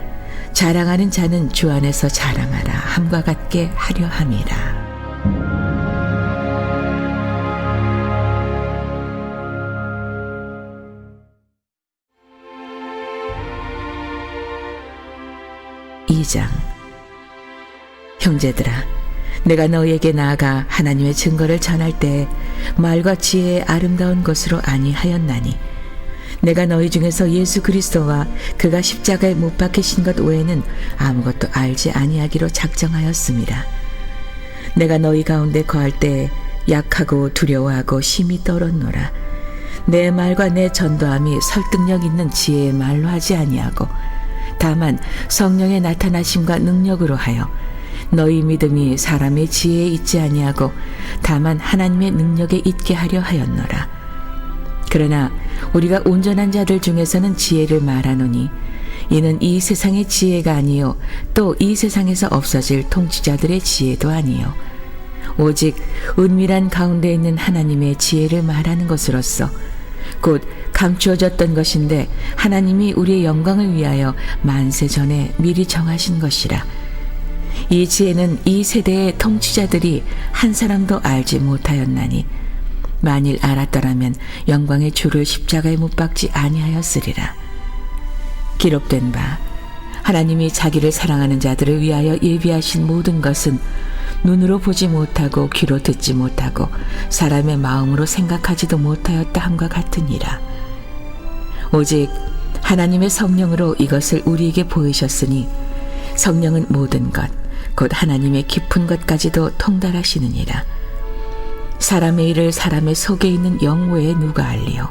자랑하는 자는 주 안에서 자랑하라 함과 같게 하려 함이라. 형제들아, 내가 너희에게 나아가 하나님의 증거를 전할 때 말과 지혜의 아름다운 것으로 아니하였나니 내가 너희 중에서 예수 그리스도와 그가 십자가에 못 박히신 것 외에는 아무것도 알지 아니하기로 작정하였습니다. 내가 너희 가운데 거할 때 약하고 두려워하고 심히 떨었노라. 내 말과 내 전도함이 설득력 있는 지혜의 말로 하지 아니하고 다만 성령의 나타나심과 능력으로 하여 너희 믿음이 사람의 지혜에 있지 아니하고 다만 하나님의 능력에 있게 하려 하였노라. 그러나 우리가 온전한 자들 중에서는 지혜를 말하노니 이는 이 세상의 지혜가 아니요 또 이 세상에서 없어질 통치자들의 지혜도 아니요 오직 은밀한 가운데 있는 하나님의 지혜를 말하는 것으로서 곧 감추어졌던 것인데 하나님이 우리의 영광을 위하여 만세 전에 미리 정하신 것이라. 이 지혜는 이 세대의 통치자들이 한 사람도 알지 못하였나니 만일 알았더라면 영광의 주를 십자가에 못 박지 아니하였으리라. 기록된 바 하나님이 자기를 사랑하는 자들을 위하여 예비하신 모든 것은 눈으로 보지 못하고 귀로 듣지 못하고 사람의 마음으로 생각하지도 못하였다 함과 같으니라. 오직 하나님의 성령으로 이것을 우리에게 보이셨으니 성령은 모든 것 곧 하나님의 깊은 것까지도 통달하시느니라. 사람의 일을 사람의 속에 있는 영 외에 누가 알리요.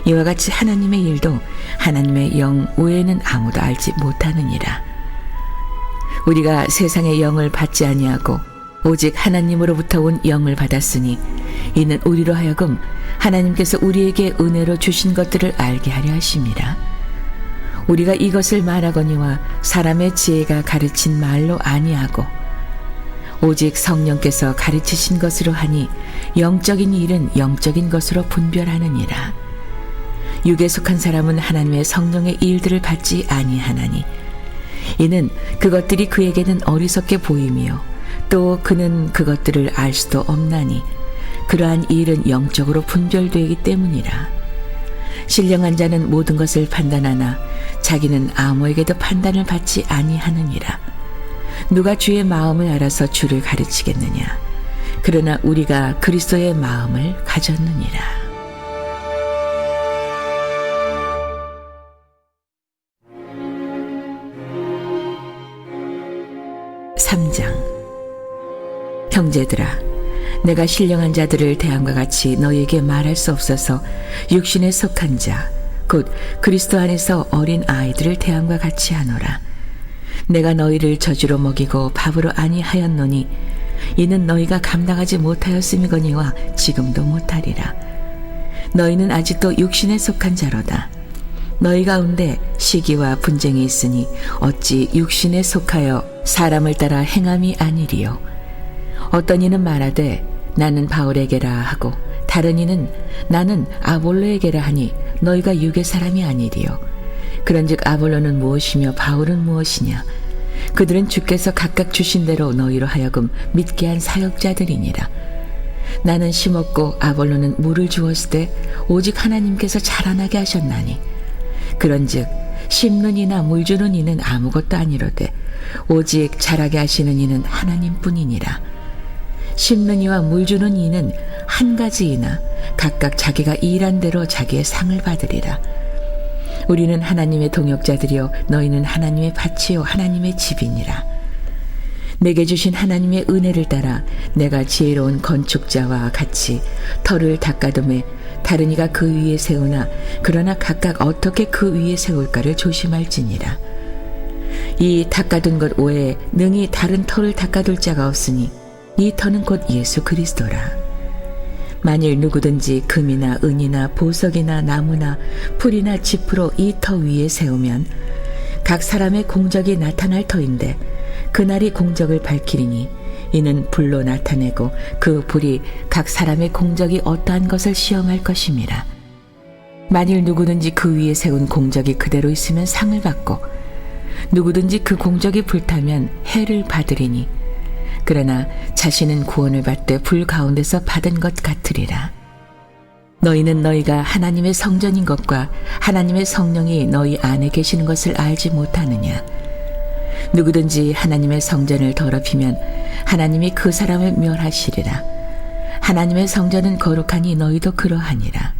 이와 같이 하나님의 일도 하나님의 영 외에는 아무도 알지 못하느니라. 우리가 세상의 영을 받지 아니하고 오직 하나님으로부터 온 영을 받았으니 이는 우리로 하여금 하나님께서 우리에게 은혜로 주신 것들을 알게 하려 하심이라. 우리가 이것을 말하거니와 사람의 지혜가 가르친 말로 아니하고 오직 성령께서 가르치신 것으로 하니 영적인 일은 영적인 것으로 분별하느니라. 육에 속한 사람은 하나님의 성령의 일들을 받지 아니하나니 이는 그것들이 그에게는 어리석게 보이며 또 그는 그것들을 알 수도 없나니 그러한 일은 영적으로 분별되기 때문이라. 신령한 자는 모든 것을 판단하나 자기는 아무에게도 판단을 받지 아니하느니라. 누가 주의 마음을 알아서 주를 가르치겠느냐. 그러나 우리가 그리스도의 마음을 가졌느니라. 형제들아, 내가 신령한 자들을 대함과 같이 너희에게 말할 수 없어서 육신에 속한 자, 곧 그리스도 안에서 어린 아이들을 대함과 같이 하노라. 내가 너희를 저주로 먹이고 밥으로 아니하였노니 이는 너희가 감당하지 못하였음이거니와 지금도 못하리라. 너희는 아직도 육신에 속한 자로다. 너희 가운데 시기와 분쟁이 있으니 어찌 육신에 속하여 사람을 따라 행함이 아니리요. 어떤 이는 말하되 나는 바울에게라 하고 다른 이는 나는 아볼로에게라 하니 너희가 육의 사람이 아니리요. 그런즉 아볼로는 무엇이며 바울은 무엇이냐. 그들은 주께서 각각 주신 대로 너희로 하여금 믿게 한 사역자들이니라. 나는 심었고 아볼로는 물을 주었으되 오직 하나님께서 자라나게 하셨나니 그런즉 심는 이나 물 주는 이는 아무것도 아니로되 오직 자라게 하시는 이는 하나님뿐이니라. 심는 이와 물 주는 이는 한 가지이나 각각 자기가 일한 대로 자기의 상을 받으리라. 우리는 하나님의 동역자들이요 너희는 하나님의 밭이요 하나님의 집이니라. 내게 주신 하나님의 은혜를 따라 내가 지혜로운 건축자와 같이 터를 닦아둠에 다른 이가 그 위에 세우나 그러나 각각 어떻게 그 위에 세울까를 조심할지니라. 이 닦아둔 것 외에 능히 다른 터를 닦아둘 자가 없으니 이 터는 곧 예수 그리스도라. 만일 누구든지 금이나 은이나 보석이나 나무나 풀이나 짚으로 이 터 위에 세우면 각 사람의 공적이 나타날 터인데 그날이 공적을 밝히리니 이는 불로 나타내고 그 불이 각 사람의 공적이 어떠한 것을 시험할 것임이라. 만일 누구든지 그 위에 세운 공적이 그대로 있으면 상을 받고 누구든지 그 공적이 불타면 해를 받으리니 그러나 자신은 구원을 받되 불 가운데서 받은 것 같으리라. 너희는 너희가 하나님의 성전인 것과 하나님의 성령이 너희 안에 계시는 것을 알지 못하느냐. 누구든지 하나님의 성전을 더럽히면 하나님이 그 사람을 멸하시리라. 하나님의 성전은 거룩하니 너희도 그러하니라.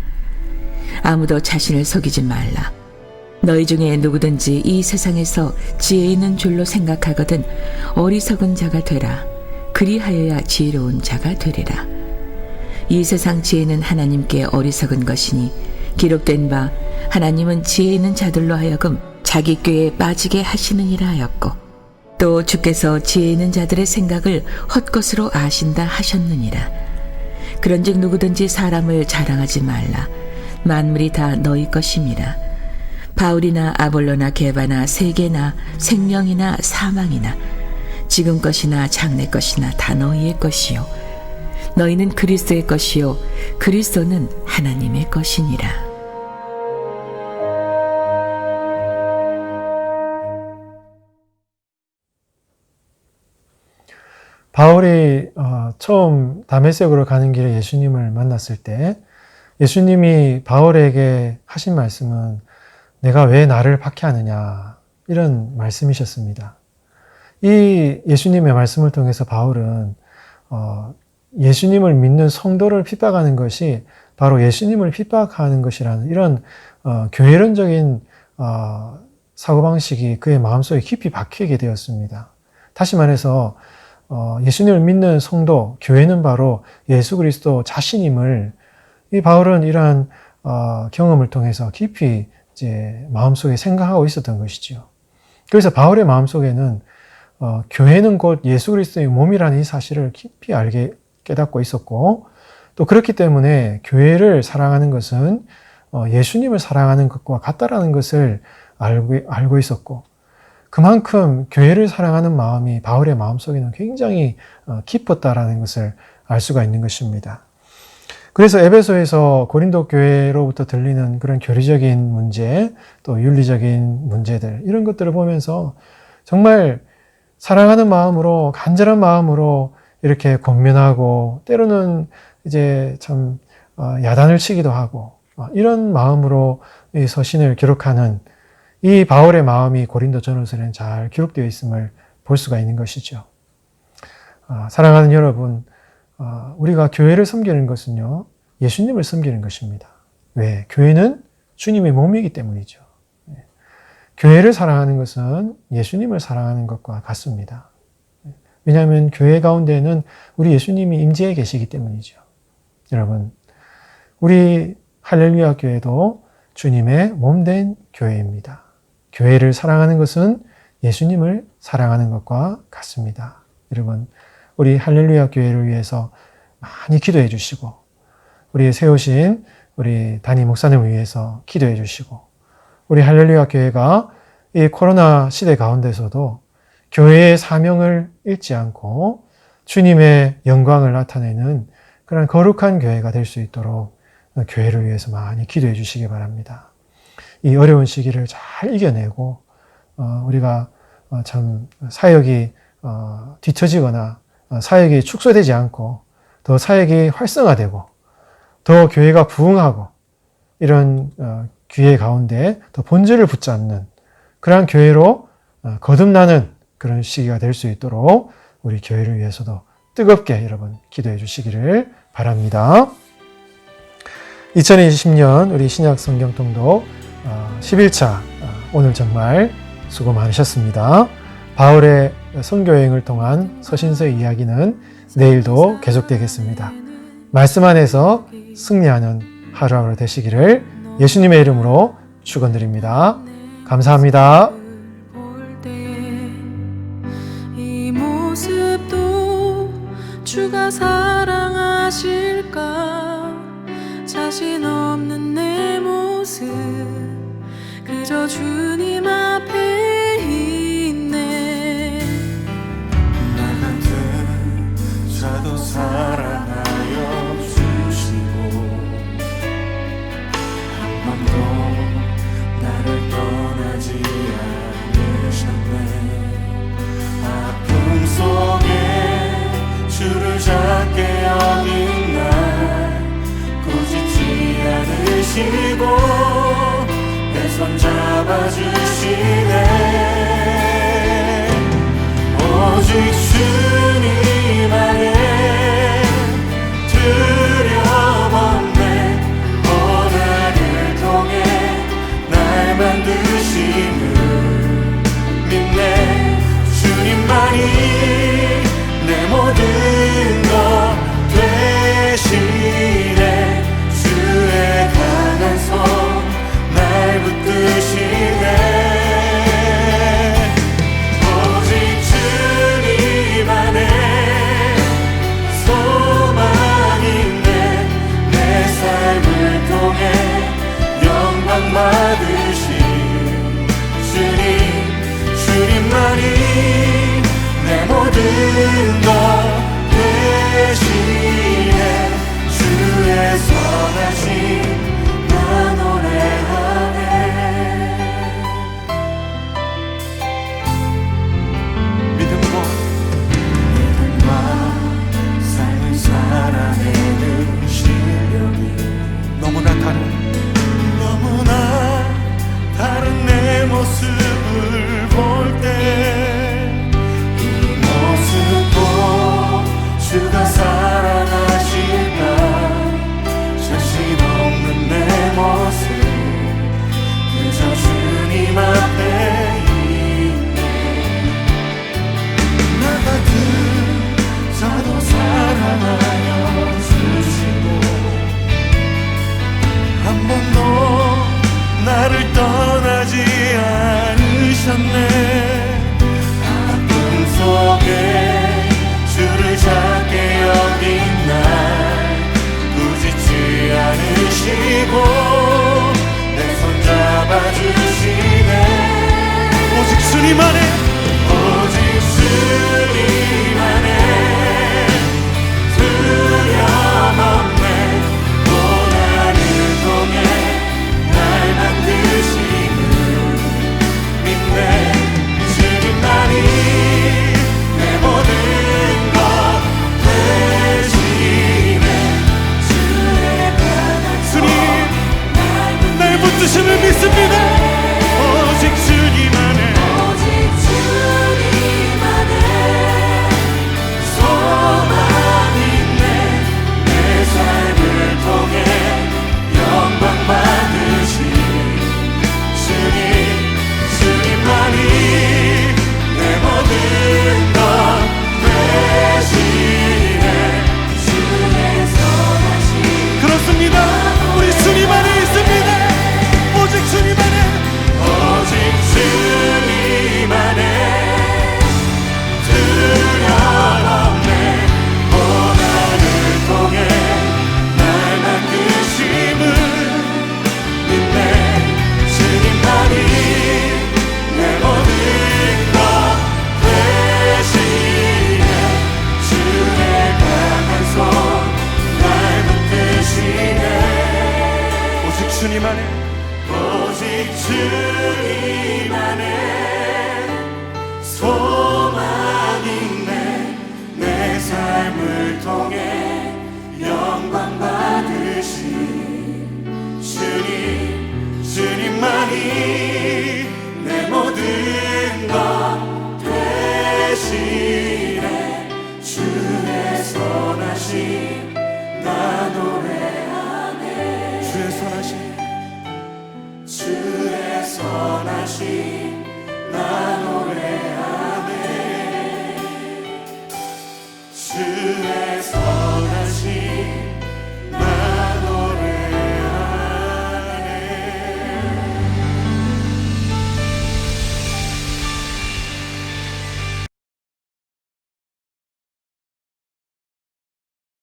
아무도 자신을 속이지 말라. 너희 중에 누구든지 이 세상에서 지혜 있는 줄로 생각하거든 어리석은 자가 되라. 그리하여야 지혜로운 자가 되리라. 이 세상 지혜는 하나님께 어리석은 것이니 기록된 바 하나님은 지혜 있는 자들로 하여금 자기 꾀에 빠지게 하시느니라 하였고, 또 주께서 지혜 있는 자들의 생각을 헛것으로 아신다 하셨느니라. 그런즉 누구든지 사람을 자랑하지 말라. 만물이 다 너희 것임이라. 바울이나 아볼로나 게바나 세계나 생명이나 사망이나 지금 것이나 장래 것이나 다 너희의 것이요 너희는 그리스도의 것이요 그리스도는 하나님의 것이니라. 바울이 처음 다메섹으로 가는 길에 예수님을 만났을 때 예수님이 바울에게 하신 말씀은 내가 왜 나를 박해하느냐 이런 말씀이셨습니다. 이 예수님의 말씀을 통해서 바울은 예수님을 믿는 성도를 핍박하는 것이 바로 예수님을 핍박하는 것이라는 이런 교회론적인 사고방식이 그의 마음속에 깊이 박히게 되었습니다. 다시 말해서 예수님을 믿는 성도, 교회는 바로 예수 그리스도 자신임을 이 바울은 이러한 경험을 통해서 깊이 이제 마음속에 생각하고 있었던 것이죠. 그래서 바울의 마음속에는 교회는 곧 예수 그리스도의 몸이라는 이 사실을 깊이 깨닫고 있었고, 또 그렇기 때문에 교회를 사랑하는 것은 예수님을 사랑하는 것과 같다라는 것을 알고 있었고, 그만큼 교회를 사랑하는 마음이 바울의 마음속에는 굉장히 깊었다라는 것을 알 수가 있는 것입니다. 그래서 에베소에서 고린도 교회로부터 들리는 그런 교리적인 문제, 또 윤리적인 문제들, 이런 것들을 보면서 정말 사랑하는 마음으로, 간절한 마음으로 이렇게 권면하고, 때로는 이제 참 야단을 치기도 하고, 이런 마음으로 이 서신을 기록하는 이 바울의 마음이 고린도 전후서에는 잘 기록되어 있음을 볼 수가 있는 것이죠. 사랑하는 여러분, 우리가 교회를 섬기는 것은요, 예수님을 섬기는 것입니다. 왜? 교회는 주님의 몸이기 때문이죠. 교회를 사랑하는 것은 예수님을 사랑하는 것과 같습니다. 왜냐하면 교회 가운데는 우리 예수님이 임재해 계시기 때문이죠. 여러분, 우리 할렐루야 교회도 주님의 몸된 교회입니다. 교회를 사랑하는 것은 예수님을 사랑하는 것과 같습니다. 여러분, 우리 할렐루야 교회를 위해서 많이 기도해 주시고, 우리 세우신 우리 담임 목사님을 위해서 기도해 주시고, 우리 할렐루야 교회가 이 코로나 시대 가운데서도 교회의 사명을 잃지 않고 주님의 영광을 나타내는 그런 거룩한 교회가 될 수 있도록 교회를 위해서 많이 기도해 주시기 바랍니다. 이 어려운 시기를 잘 이겨내고 우리가 참 사역이 뒤처지거나 사역이 축소되지 않고 더 사역이 활성화되고 더 교회가 부흥하고 이런 기회 가운데 더 본질을 붙잡는 그러한 교회로 거듭나는 그런 시기가 될 수 있도록 우리 교회를 위해서도 뜨겁게 여러분 기도해 주시기를 바랍니다. 2020년 우리 신약 성경 통독 11차 오늘 정말 수고 많으셨습니다. 바울의 선교여행을 통한 서신서의 이야기는 내일도 계속되겠습니다. 말씀 안에서 승리하는 하루하루 되시기를 예수님의 이름으로 축원드립니다. 감사합니다. 이 모습도 주가 사랑하실까? 자신 없는 내 모습 그저 주님 앞에 있네. 나 같은 자도 사랑하여 주시고 한 번도 나를 떠나지 않으셨네. 아픔 속에 주를 작게 여긴 날 꾸짖지 않으시고 내 손 잡아주시네. 오직 주님 안에 두려움 없네. 고난을 통해 날 만드심을 믿네. 주님만이 내 모든 것 되시네. 주의 강한 손 날 붙드시네. 주님 안에 오직 주님 안에 두려움 없네 고난을 통해 날 만드심을 믿네 주님만이 내 모든 것 대신에 주님 날 붙드심을 믿습니다 오직 주님 안에 소망 있네 내 삶을 통해 영광 받으신 주님만이 내 모든 것 대신에 주의 선하신 그렇습니다 우리 주님 안에 있습니다 오직 주님 안에 오직 주님 안에 두려움 없네 고난을 통해 날 만드심을 믿네 주님만이 내 모든 것 대신에 주의 강한 손 날 붙드시네 오직 주님 안에 오직 주님 안에 소망 있네 내 삶을 통해 영광 받으신 주님만이